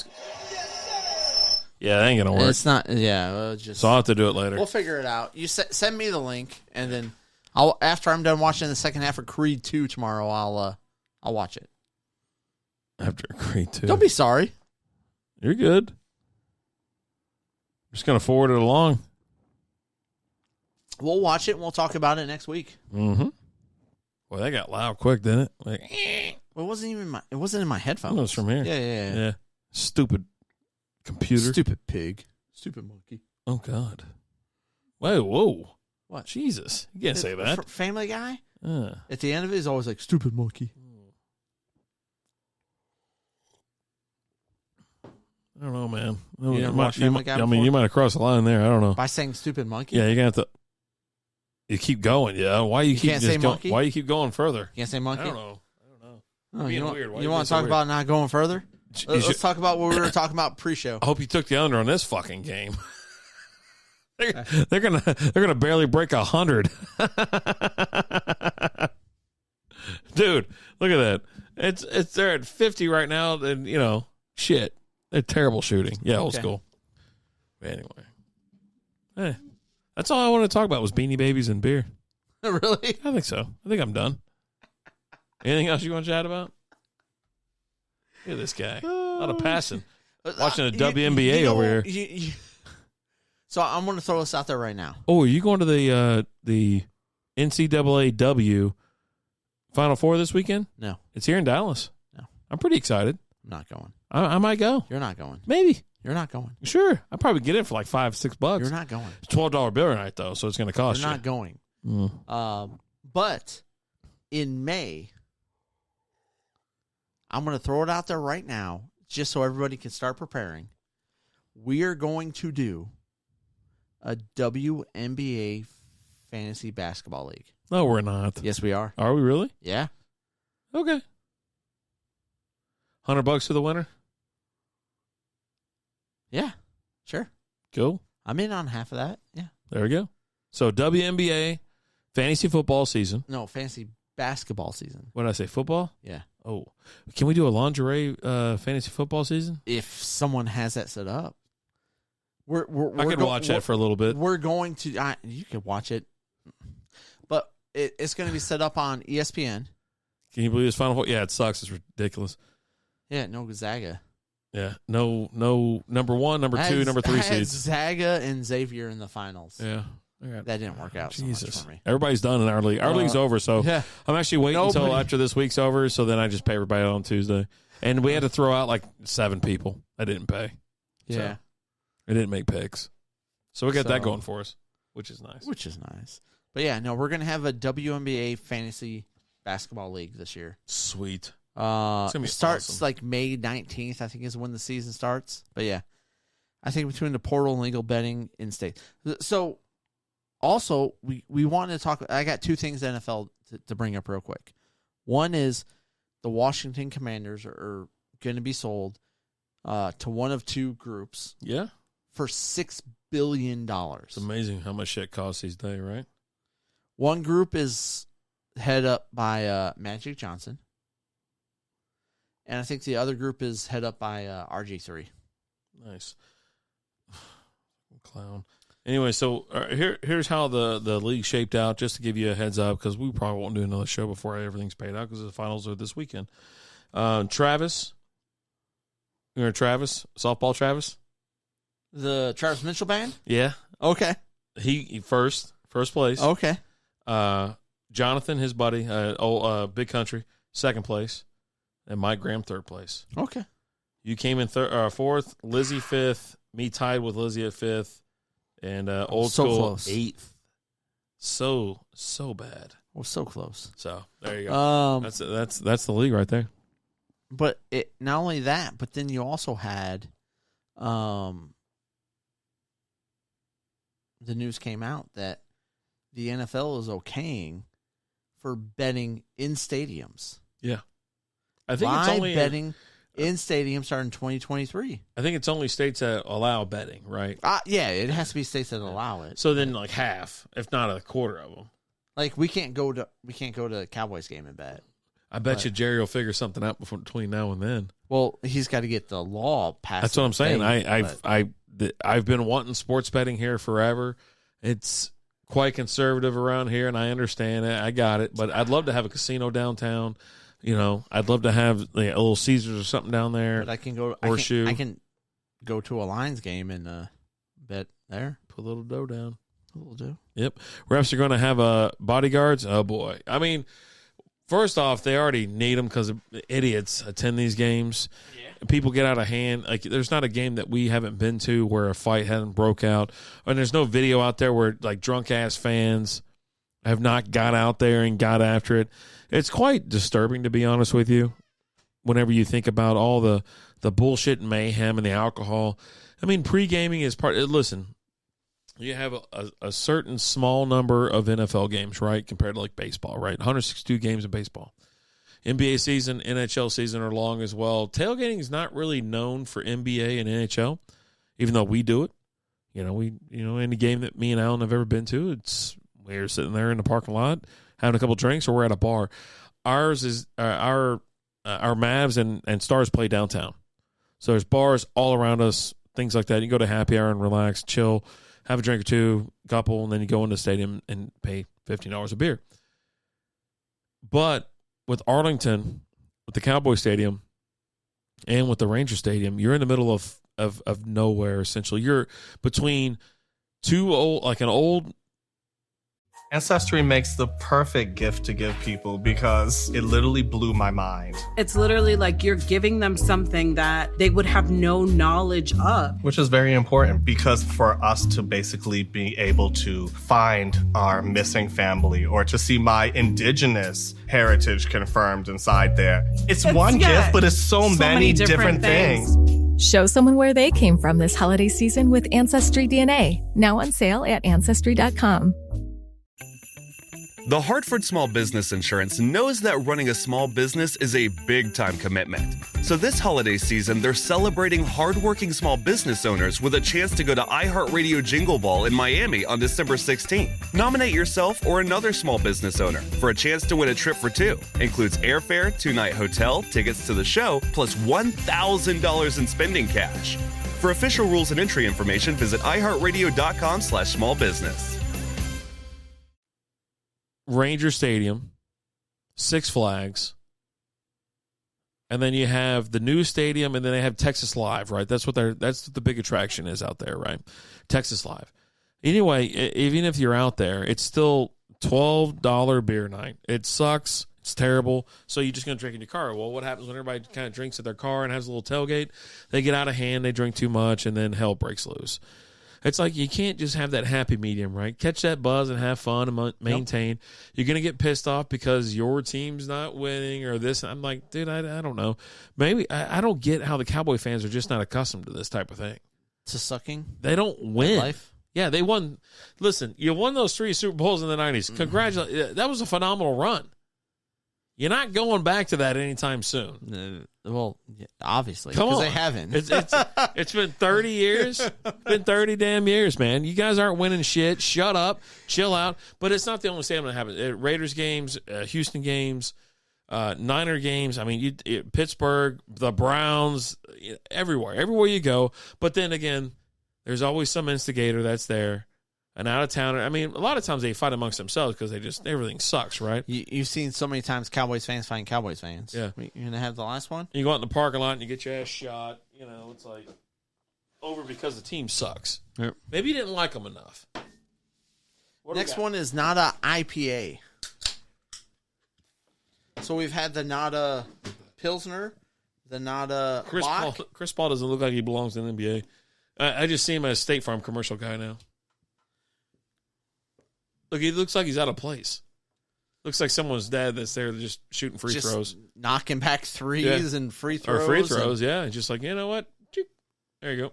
Speaker 3: yeah, that ain't going to work.
Speaker 2: It's not. Yeah, just.
Speaker 3: So I'll have to do it later.
Speaker 2: We'll figure it out. You send me the link, and then after I'm done watching the second half of Creed 2 tomorrow, I'll watch it.
Speaker 3: After Creed 2.
Speaker 2: Don't be sorry.
Speaker 3: You're good. I'm just going to forward it along.
Speaker 2: We'll watch it and we'll talk about it next week.
Speaker 3: Mm-hmm. Boy, that got loud quick, didn't it? Like,
Speaker 2: Well, it wasn't in my headphones.
Speaker 3: it was from here.
Speaker 2: Yeah.
Speaker 3: Stupid computer.
Speaker 2: Stupid pig. Stupid monkey.
Speaker 3: Oh, God. Whoa.
Speaker 2: What?
Speaker 3: Jesus. You can't say that.
Speaker 2: Family Guy? At the end of it, he's always like, stupid monkey.
Speaker 3: I don't know, man.
Speaker 2: You never watched Family Guy before?
Speaker 3: You might have crossed the line there. I don't know.
Speaker 2: By saying stupid monkey?
Speaker 3: Yeah, you're going to have to. You keep going, yeah. Why you keep
Speaker 2: can't say monkey?
Speaker 3: Why you keep going further?
Speaker 2: You can't say monkey?
Speaker 3: I don't know.
Speaker 2: Oh, you
Speaker 3: weird. Why
Speaker 2: you want to talk about not going further? Let's talk about what we were talking about pre-show.
Speaker 3: I hope you took the under on this fucking game. They're gonna barely break 100. Dude, look at that. It's they're at 50 right now, and shit. They're terrible shooting. Yeah, old school. But anyway. That's all I wanted to talk about was Beanie Babies and beer.
Speaker 2: Really?
Speaker 3: I think so. I think I'm done. Anything else you want to chat about? Look at this guy. A lot of passing. Watching a WNBA over here.
Speaker 2: So I'm going to throw this out there right now.
Speaker 3: Oh, are you going to the NCAA W Final Four this weekend?
Speaker 2: No.
Speaker 3: It's here in Dallas.
Speaker 2: No.
Speaker 3: I'm pretty excited.
Speaker 2: I'm not going.
Speaker 3: I might go.
Speaker 2: You're not going.
Speaker 3: Maybe.
Speaker 2: You're not going.
Speaker 3: Sure. I'll probably get in for like $5-6.
Speaker 2: You're not going.
Speaker 3: It's $12 bill night, though, so it's going to cost you.
Speaker 2: You're not going. But in May, I'm going to throw it out there right now, just so everybody can start preparing. We are going to do a WNBA fantasy basketball league.
Speaker 3: No, we're not.
Speaker 2: Yes, we are.
Speaker 3: Are we really?
Speaker 2: Yeah.
Speaker 3: Okay. $100 for the winner?
Speaker 2: Yeah. Sure.
Speaker 3: Cool.
Speaker 2: I'm in on half of that. Yeah.
Speaker 3: There we go. So WNBA fantasy football season.
Speaker 2: No, fantasy basketball season.
Speaker 3: What did I say? Football?
Speaker 2: Yeah.
Speaker 3: Oh. Can we do a lingerie fantasy football season?
Speaker 2: If someone has that set up. I
Speaker 3: could watch that for a little bit.
Speaker 2: We're going to. You can watch it, but it's going to be set up on ESPN.
Speaker 3: Can you believe this Final Four? Yeah, it sucks. It's ridiculous.
Speaker 2: Yeah, no Gonzaga.
Speaker 3: Yeah, no. Number 1, number 2, number 3 seeds.
Speaker 2: Zaga and Xavier in the finals.
Speaker 3: Yeah,
Speaker 2: that didn't work out.
Speaker 3: Jesus,
Speaker 2: so much for me.
Speaker 3: Everybody's done in our league. Our league's over, so
Speaker 2: yeah.
Speaker 3: I'm actually waiting until after this week's over. So then I just pay everybody on Tuesday, and we had to throw out like 7 people. I didn't pay.
Speaker 2: Yeah,
Speaker 3: so I didn't make picks. So we got that going for us, which is nice.
Speaker 2: But yeah, no, we're gonna have a WNBA fantasy basketball league this year.
Speaker 3: Sweet.
Speaker 2: It starts
Speaker 3: awesome.
Speaker 2: like May 19th, I think, is when the season starts. But yeah, I think between the portal and legal betting in state. So also, we wanted to talk. I got 2 things NFL to bring up real quick. One is the Washington Commanders are going to be sold to one of 2 groups.
Speaker 3: Yeah.
Speaker 2: for $6 billion.
Speaker 3: It's amazing how much shit costs these days, right?
Speaker 2: One group is head up by Magic Johnson. And I think the other group is head up by RG3.
Speaker 3: Nice. Clown. Anyway, so here's how the league shaped out, just to give you a heads up, because we probably won't do another show before everything's paid out, because the finals are this weekend. Travis. You know Travis? Softball Travis?
Speaker 2: The Travis Mitchell band?
Speaker 3: Yeah.
Speaker 2: Okay.
Speaker 3: He first place.
Speaker 2: Okay.
Speaker 3: Jonathan, his buddy, Big Country, second place. And Mike Graham, third place.
Speaker 2: Okay.
Speaker 3: You came in fourth, Lizzie fifth, me tied with Lizzie at fifth, and Old
Speaker 2: so
Speaker 3: School
Speaker 2: close.
Speaker 3: Eighth. So bad.
Speaker 2: Well, so close.
Speaker 3: So there you go. That's the league right there.
Speaker 2: But it not only that, but then you also had the news came out that the NFL is okaying for betting in stadiums.
Speaker 3: Yeah. I think
Speaker 2: Live
Speaker 3: it's only
Speaker 2: betting in stadiums starting in 2023.
Speaker 3: I think it's only states that allow betting, right?
Speaker 2: Yeah, it has to be states that allow it.
Speaker 3: So then like half, if not a quarter of them.
Speaker 2: Like we can't go to a Cowboys game and bet.
Speaker 3: I bet you Jerry will figure something out between now and then.
Speaker 2: Well, he's got to get the law passed.
Speaker 3: That's what I'm saying.
Speaker 2: State,
Speaker 3: I've been wanting sports betting here forever. It's quite conservative around here, and I understand it. I got it, but I'd love to have a casino downtown. You know, I'd love to have a little Caesars or something down there.
Speaker 2: But I can go.
Speaker 3: Horseshoe.
Speaker 2: I can go to a Lions game and bet there.
Speaker 3: Put a little dough down.
Speaker 2: A little dough.
Speaker 3: Yep. Refs are going to have bodyguards. Oh boy. I mean, first off, they already need them because idiots attend these games. Yeah. People get out of hand. Like, there's not a game that we haven't been to where a fight hasn't broke out, and there's no video out there where like drunk ass fans have not got out there and got after it. It's quite disturbing, to be honest with you, whenever you think about all the bullshit and mayhem and the alcohol. I mean, pre-gaming is part – listen, you have a certain small number of NFL games, right, compared to like baseball, right? 162 games in baseball. NBA season, NHL season are long as well. Tailgating is not really known for NBA and NHL, even though we do it. Any game that me and Alan have ever been to, we're sitting there in the parking lot having a couple drinks, or we're at a bar. Ours is our Mavs and Stars play downtown. So there's bars all around us, things like that. You can go to happy hour and relax, chill, have a drink or two, couple, and then you go into the stadium and pay $15 a beer. But with Arlington, with the Cowboy Stadium, and with the Ranger Stadium, you're in the middle of nowhere, essentially. You're between an old
Speaker 4: Ancestry makes the perfect gift to give people because it literally blew my mind.
Speaker 5: It's literally like you're giving them something that they would have no knowledge of.
Speaker 4: Which is very important because for us to basically be able to find our missing family or to see my indigenous heritage confirmed inside there. It's one gift, but it's so many different things.
Speaker 6: Show someone where they came from this holiday season with Ancestry DNA. Now on sale at Ancestry.com.
Speaker 7: The Hartford Small Business Insurance knows that running a small business is a big-time commitment. So this holiday season, they're celebrating hardworking small business owners with a chance to go to iHeartRadio Jingle Ball in Miami on December 16th. Nominate yourself or another small business owner for a chance to win a trip for two. Includes airfare, two-night hotel, tickets to the show, plus $1,000 in spending cash. For official rules and entry information, visit iHeartRadio.com/smallbusiness.
Speaker 3: Ranger Stadium, Six Flags, and then you have the new stadium, and then they have Texas Live, right? That's what the big attraction is out there, right? Texas Live. Anyway, even if you're out there, it's still $12 beer night. It sucks. It's terrible. So you're just going to drink in your car. Well, what happens when everybody kind of drinks at their car and has a little tailgate? They get out of hand, they drink too much, and then hell breaks loose. It's like you can't just have that happy medium, right? Catch that buzz and have fun and maintain. Yep. You're going to get pissed off because your team's not winning or this. I'm like, dude, I don't know. Maybe I don't get how the Cowboy fans are just not accustomed to this type of thing.
Speaker 2: To sucking?
Speaker 3: They don't win.
Speaker 2: Life?
Speaker 3: Yeah, they won. Listen, you won those 3 Super Bowls in the 90s. Congratulations. That was a phenomenal run. You're not going back to that anytime soon.
Speaker 2: Well, yeah, obviously,
Speaker 3: Come
Speaker 2: because
Speaker 3: on.
Speaker 2: they haven't.
Speaker 3: It's been 30 years. It's been 30 damn years, man. You guys aren't winning shit. Shut up. Chill out. But it's not the only stadium that happens. Raiders games, Houston games, Niner games. I mean, Pittsburgh, the Browns, everywhere. Everywhere you go. But then again, there's always some instigator that's there. An out-of-towner. I mean, a lot of times they fight amongst themselves because everything sucks, right?
Speaker 2: You've seen so many times Cowboys fans fighting Cowboys fans.
Speaker 3: Yeah.
Speaker 2: You're going to have the last one?
Speaker 3: You go out in the parking lot and you get your ass shot. You know, it's like over because the team sucks.
Speaker 2: Yep.
Speaker 3: Maybe you didn't like them enough.
Speaker 2: Next one is Nada IPA. So we've had the Nada Pilsner, the Nada Bock.
Speaker 3: Chris Paul doesn't look like he belongs in the NBA. I just see him as a State Farm commercial guy now. Look, he looks like he's out of place. Looks like someone's dad that's there just shooting free throws.
Speaker 2: Knocking back threes and free throws.
Speaker 3: Or free throws, yeah. Just like, you know what? There you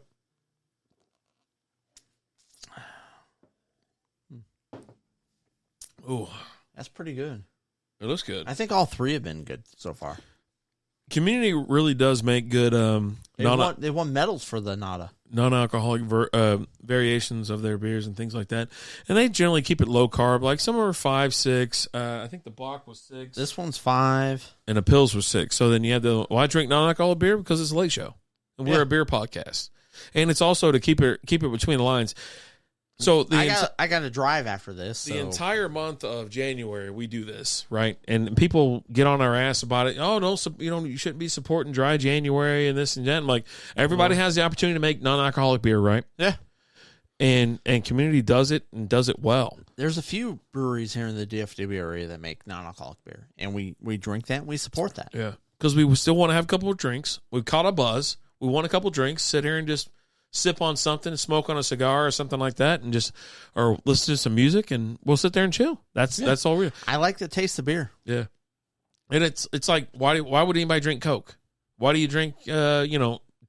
Speaker 3: go. Ooh.
Speaker 2: That's pretty good.
Speaker 3: It looks good.
Speaker 2: I think all three have been good so far.
Speaker 3: Community really does make good
Speaker 2: They won medals for the Nada.
Speaker 3: Non-alcoholic variations of their beers and things like that. And they generally keep it low carb. Like some are 5, 6. I think the Bock was 6.
Speaker 2: This one's 5.
Speaker 3: And the Pils was 6. So then you have I drink non-alcoholic beer because it's a late show. And we're a beer podcast. And it's also to keep it between the lines. So
Speaker 2: I got to drive after this.
Speaker 3: The entire month of January we do this, right? And people get on our ass about it. Oh, no, you shouldn't be supporting dry January and this and that. I'm like, everybody has the opportunity to make non-alcoholic beer, right?
Speaker 2: Yeah.
Speaker 3: And community does it and does it well.
Speaker 2: There's a few breweries here in the DFW area that make non-alcoholic beer, and we drink that and we support that.
Speaker 3: Yeah, because we still want to have a couple of drinks. We've caught a buzz. We want a couple of drinks. Sit here and just sip on something, smoke on a cigar or something like that, and or listen to some music, and we'll sit there and chill. That's all real.
Speaker 2: I like the taste of beer.
Speaker 3: Yeah, and it's like why would anybody drink Coke? Why do you drink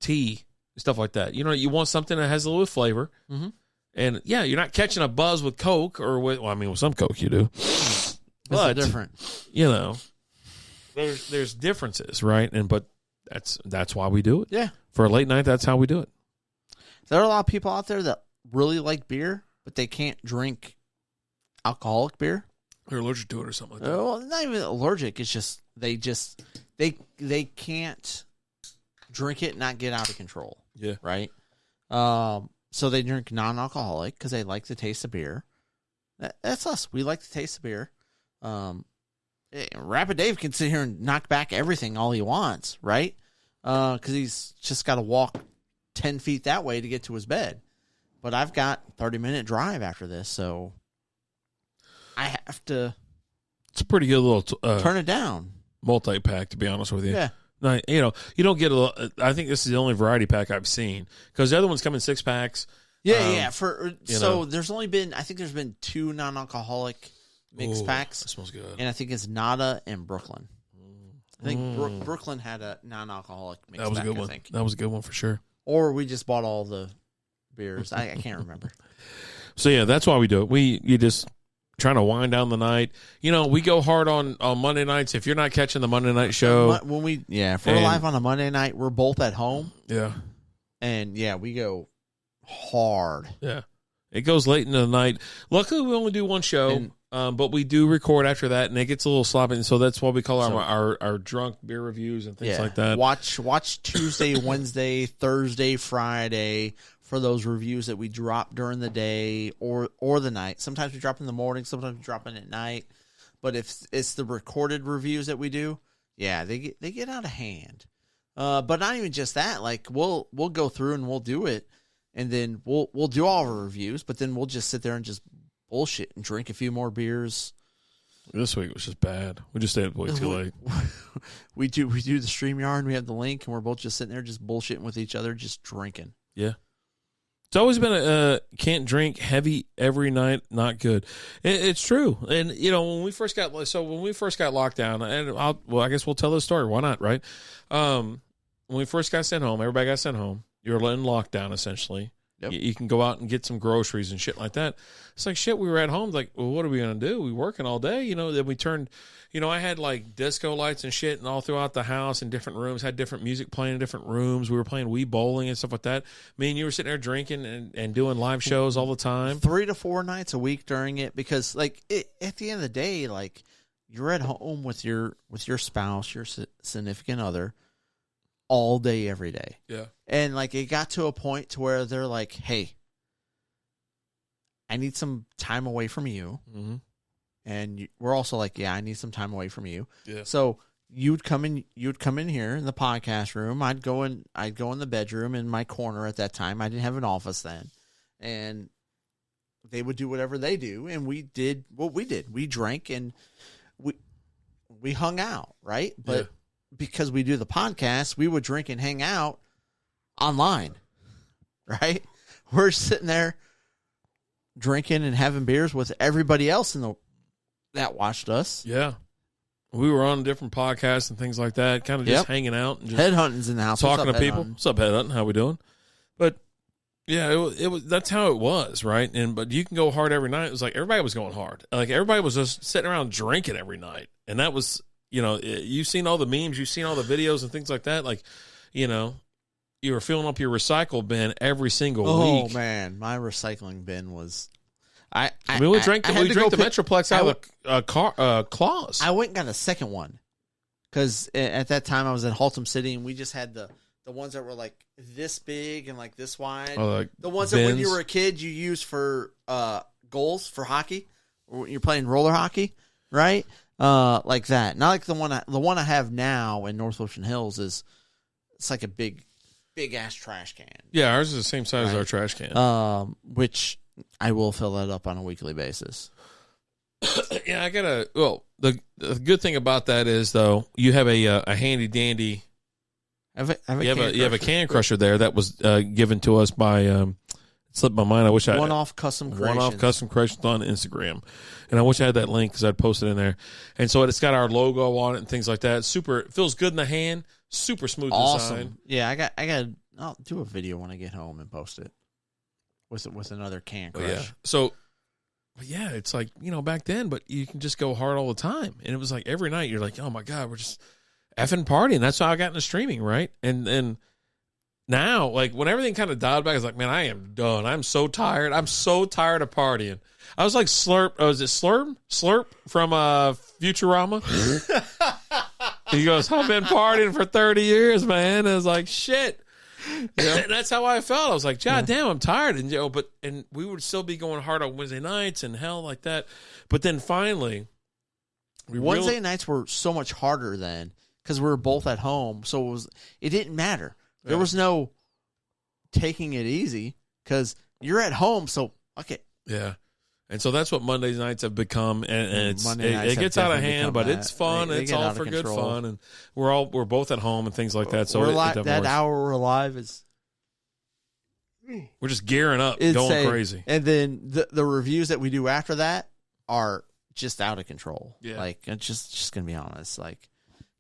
Speaker 3: tea, stuff like that? You want something that has a little flavor, and you're not catching a buzz with Coke with some Coke you do, but
Speaker 2: different.
Speaker 3: There's differences, right? But that's why we do it.
Speaker 2: Yeah,
Speaker 3: for a late night, that's how we do it.
Speaker 2: There are a lot of people out there that really like beer, but they can't drink alcoholic beer.
Speaker 3: They're allergic to it or something like that.
Speaker 2: Well, not even allergic. It's just they can't drink it and not get out of control.
Speaker 3: Yeah.
Speaker 2: Right? So they drink non-alcoholic because they like the taste of beer. That's us. We like the taste of beer. Rapid Dave can sit here and knock back everything all he wants, right? Because he's just got to walk 10 feet that way to get to his bed. But I've got 30-minute drive after this, so I have to...
Speaker 3: It's a pretty good little...
Speaker 2: turn it down.
Speaker 3: Multi-pack, to be honest with you.
Speaker 2: Yeah.
Speaker 3: No, you don't get I think this is the only variety pack I've seen. Because the other ones come in 6-packs.
Speaker 2: Yeah. There's only been... I think there's been 2 non-alcoholic mixed packs.
Speaker 3: That smells good.
Speaker 2: And I think it's Nada and Brooklyn. I think Brooklyn had a non-alcoholic mixed pack,
Speaker 3: that was a good one. That was a good one for sure.
Speaker 2: Or we just bought all the beers. I can't remember.
Speaker 3: So, yeah, that's why we do it. You just trying to wind down the night. We go hard on Monday nights. If you're not catching the Monday night show.
Speaker 2: If we're live on a Monday night, we're both at home.
Speaker 3: Yeah.
Speaker 2: And, we go hard.
Speaker 3: Yeah. It goes late into the night. Luckily, we only do one show. But we do record after that, and it gets a little sloppy, and so that's what we call our drunk beer reviews and things like that.
Speaker 2: Watch Tuesday, Wednesday, Thursday, Friday for those reviews that we drop during the day or the night. Sometimes we drop in the morning, sometimes we drop in at night. But if it's the recorded reviews that we do, they get out of hand. But not even just that. Like we'll go through and we'll do it, and then we'll do all our reviews, but then we'll just sit there and just bullshit and drink a few more beers.
Speaker 3: This week was just bad. We just stayed way too late.
Speaker 2: We do the StreamYard, and we have the link, and we're both just sitting there just bullshitting with each other, just drinking.
Speaker 3: Yeah. It's always been a can't drink heavy every night, not good. It's true. And, when we first got locked down, and I guess we'll tell this story. Why not, right? When we first got sent home, everybody got sent home. You were in lockdown, essentially.
Speaker 2: Yep.
Speaker 3: You can go out and get some groceries and shit like that. It's like, shit, we were at home. Like, well, what are we going to do? We working all day, then we turned, I had like disco lights and shit and all throughout the house in different rooms, had different music playing in different rooms. We were playing Wii bowling and stuff like that. Me and you were sitting there drinking and doing live shows all the time.
Speaker 2: 3 to 4 nights a week during it, because like at the end of the day, like you're at home with your spouse, your significant other, all day, every day.
Speaker 3: Yeah.
Speaker 2: And like it got to a point to where they're like, hey, I need some time away from you.
Speaker 3: Mm-hmm.
Speaker 2: And we're also like, yeah, I need some time away from you.
Speaker 3: Yeah.
Speaker 2: So you'd come in here in the podcast room. I'd go in the bedroom in my corner at that time. I didn't have an office then. And they would do whatever they do. And we did what we did. We drank and we hung out, right? But because we do the podcast, we would drink and hang out online, right? We're sitting there drinking and having beers with everybody else that watched us.
Speaker 3: Yeah. We were on different podcasts and things like that, kind of just hanging out and just
Speaker 2: headhunting's in the house,
Speaker 3: talking to people. What's up, headhunting? How we doing? But yeah, it was that's how it was, right? But you can go hard every night. It was like everybody was going hard. Like everybody was just sitting around drinking every night, and that was, you've seen all the memes, you've seen all the videos and things like that. Like, you were filling up your recycle bin every single week.
Speaker 2: Oh man, my recycling bin was.
Speaker 3: We drank the Metroplex out of claws.
Speaker 2: I went and got a second one because at that time I was in Haltom City, and we just had the ones that were like this big and like this wide.
Speaker 3: Like
Speaker 2: the ones
Speaker 3: bins.
Speaker 2: that when you were a kid you used for goals for hockey, or when you're playing roller hockey, right? Like that. Not like the one I have now in North Ocean Hills it's like a big ass trash can.
Speaker 3: Yeah, ours is the same size as our trash can.
Speaker 2: Which I will fill that up on a weekly basis.
Speaker 3: Yeah, the good thing about that is though, you have a handy dandy. You have a can crusher there that was given to us by it slipped my mind. I wish
Speaker 2: One-off custom creations
Speaker 3: on Instagram, and I wish I had that link because I'd post it in there. And so it's got our logo on it and things like that. Super, it feels good in the hand. Super smooth design.
Speaker 2: Yeah, I'll do a video when I get home and post it with another can crush.
Speaker 3: Yeah. So, yeah, it's like, back then, but you can just go hard all the time. And it was like every night you're like, oh my God, we're just effing partying. That's how I got into streaming, right? And now, like when everything kind of dialed back, I was like, man, I am done. I'm so tired. I'm so tired of partying. I was like Slurp. Oh, is it Slurp? Slurp from Futurama? He goes, I've been partying for 30 years, man. And I was like, shit. Yeah. And that's how I felt. I was like, God damn, I'm tired. And we would still be going hard on Wednesday nights and hell like that. But then finally,
Speaker 2: Wednesday nights were so much harder then because we were both at home. So it didn't matter. There was no taking it easy because you're at home. So, okay.
Speaker 3: Yeah. And so that's what Monday nights have become, and it gets out of hand, but it's fun. It's all for good fun, and we're both at home and things like that. So
Speaker 2: that hour we're alive is
Speaker 3: we're just gearing up, going crazy.
Speaker 2: And then the reviews that we do after that are just out of control.
Speaker 3: Yeah,
Speaker 2: like it's just gonna be honest. Like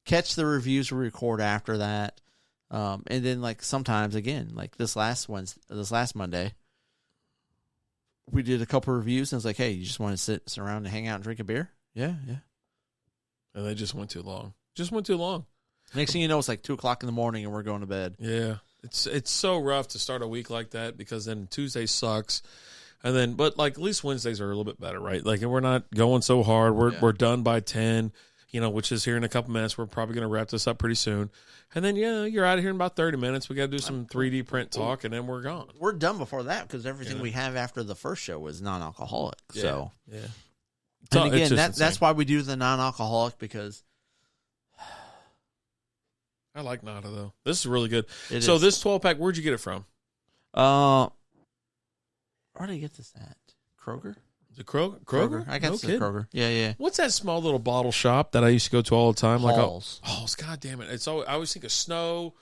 Speaker 2: catch the reviews we record after that, and then like sometimes again, like this last Monday. We did a couple of reviews, and it's like, hey, you just want to sit around and hang out and drink a beer? Yeah.
Speaker 3: And they just went too long.
Speaker 2: Next thing you know, it's like 2:00 in the morning, and we're going to bed.
Speaker 3: Yeah. It's so rough to start a week like that because then Tuesday sucks. And then, but like at least Wednesdays are a little bit better, right? Like we're not going so hard. We're done by 10, which is here in a couple minutes. We're probably going to wrap this up pretty soon. And then, you're out of here in about 30 minutes. We got to do some 3D print talk, and then we're gone.
Speaker 2: We're done before that because everything we have after the first show was non-alcoholic.
Speaker 3: Yeah.
Speaker 2: So,
Speaker 3: yeah.
Speaker 2: And again, that's why we do the non-alcoholic because
Speaker 3: I like Nada though. This is really good. This 12-pack, where'd you get it from?
Speaker 2: Where did I get this at? Kroger?
Speaker 3: The Kroger?
Speaker 2: I got the Kroger. Yeah.
Speaker 3: What's that small little bottle shop that I used to go to all the time?
Speaker 2: Halls.
Speaker 3: Like Halls. God damn it! I always think of snow,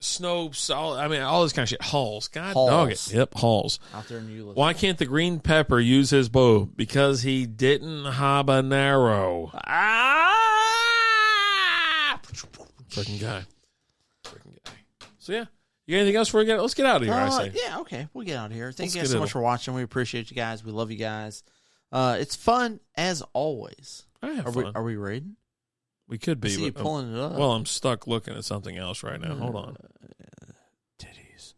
Speaker 3: solid. I mean, all this kind of shit. Halls. God dog it. Yep, Halls.
Speaker 2: Out there in Euless.
Speaker 3: Why can't the green pepper use his bow? Because he didn't habanero. Freaking guy. So yeah, You got anything else before we get? Let's get out of here. I say.
Speaker 2: Yeah, okay. We'll get out of here. Thank
Speaker 3: Let's
Speaker 2: you guys so much for watching. We appreciate you guys. We love you guys. It's fun as always.
Speaker 3: I have
Speaker 2: Are
Speaker 3: fun.
Speaker 2: are we raiding?
Speaker 3: We could be.
Speaker 2: I see you
Speaker 3: but
Speaker 2: pulling it up.
Speaker 3: Well, I'm stuck looking at something else right now. Hold on.
Speaker 2: Titties.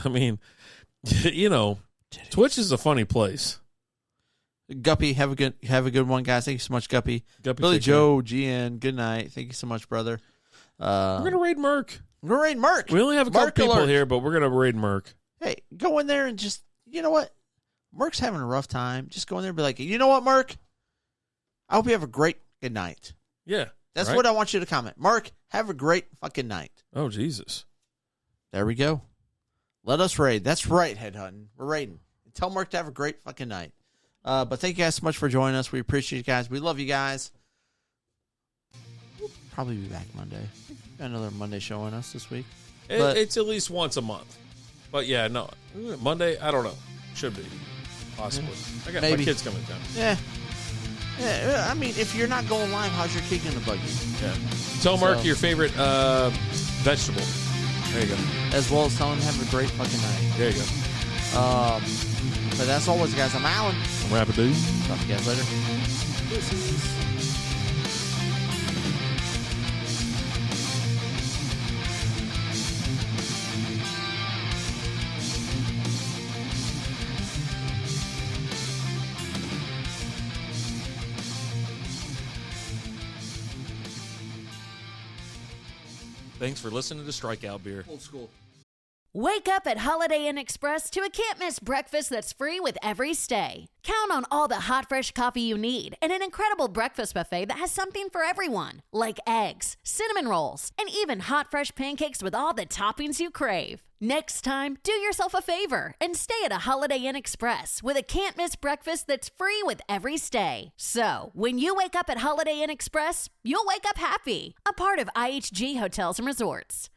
Speaker 3: I mean, titties. Twitch is a funny place.
Speaker 2: Guppy, have a good one, guys. Thank you so much, Guppy. Billy Joe, GN, good night. Thank you so much, brother.
Speaker 3: We're gonna raid Merc.
Speaker 2: We're gonna raid Merc.
Speaker 3: We only have a couple
Speaker 2: Merc
Speaker 3: people
Speaker 2: alert.
Speaker 3: here, but we're gonna raid Merc.
Speaker 2: Hey, go in there and just, you know what? Merc's having a rough time. Just go in there and be like, you know what, Merc? I hope you have a great good night.
Speaker 3: Yeah.
Speaker 2: That's
Speaker 3: right?
Speaker 2: what I want you to comment. Mark, have a great fucking night.
Speaker 3: Oh, Jesus.
Speaker 2: There we go. Let us raid. That's right, Headhunting. We're raiding. Tell Mark to have a great fucking night. But thank you guys so much for joining us. We appreciate you guys. We love you guys. We'll probably be back Monday. Got another Monday show on us this week.
Speaker 3: It's at least once a month. But yeah, no. Monday, I don't know. Should be. Possibly. I got my kids coming down.
Speaker 2: Yeah. I mean, if you're not going live, how's your kid going to bug you?
Speaker 3: Yeah. Tell Mark your favorite vegetable. There you go.
Speaker 2: As well as tell him have a great fucking night.
Speaker 3: There you go.
Speaker 2: But as always, guys, I'm Alan.
Speaker 3: I'm Rapidu.
Speaker 2: Talk to you guys later.
Speaker 3: Thanks for listening to Strikeout Beer.
Speaker 2: Old school.
Speaker 8: Wake up at Holiday Inn Express to a can't-miss breakfast that's free with every stay. Count on all the hot, fresh coffee you need and an incredible breakfast buffet that has something for everyone, like eggs, cinnamon rolls, and even hot, fresh pancakes with all the toppings you crave. Next time, do yourself a favor and stay at a Holiday Inn Express with a can't-miss breakfast that's free with every stay. So, when you wake up at Holiday Inn Express, you'll wake up happy. A part of IHG Hotels and Resorts.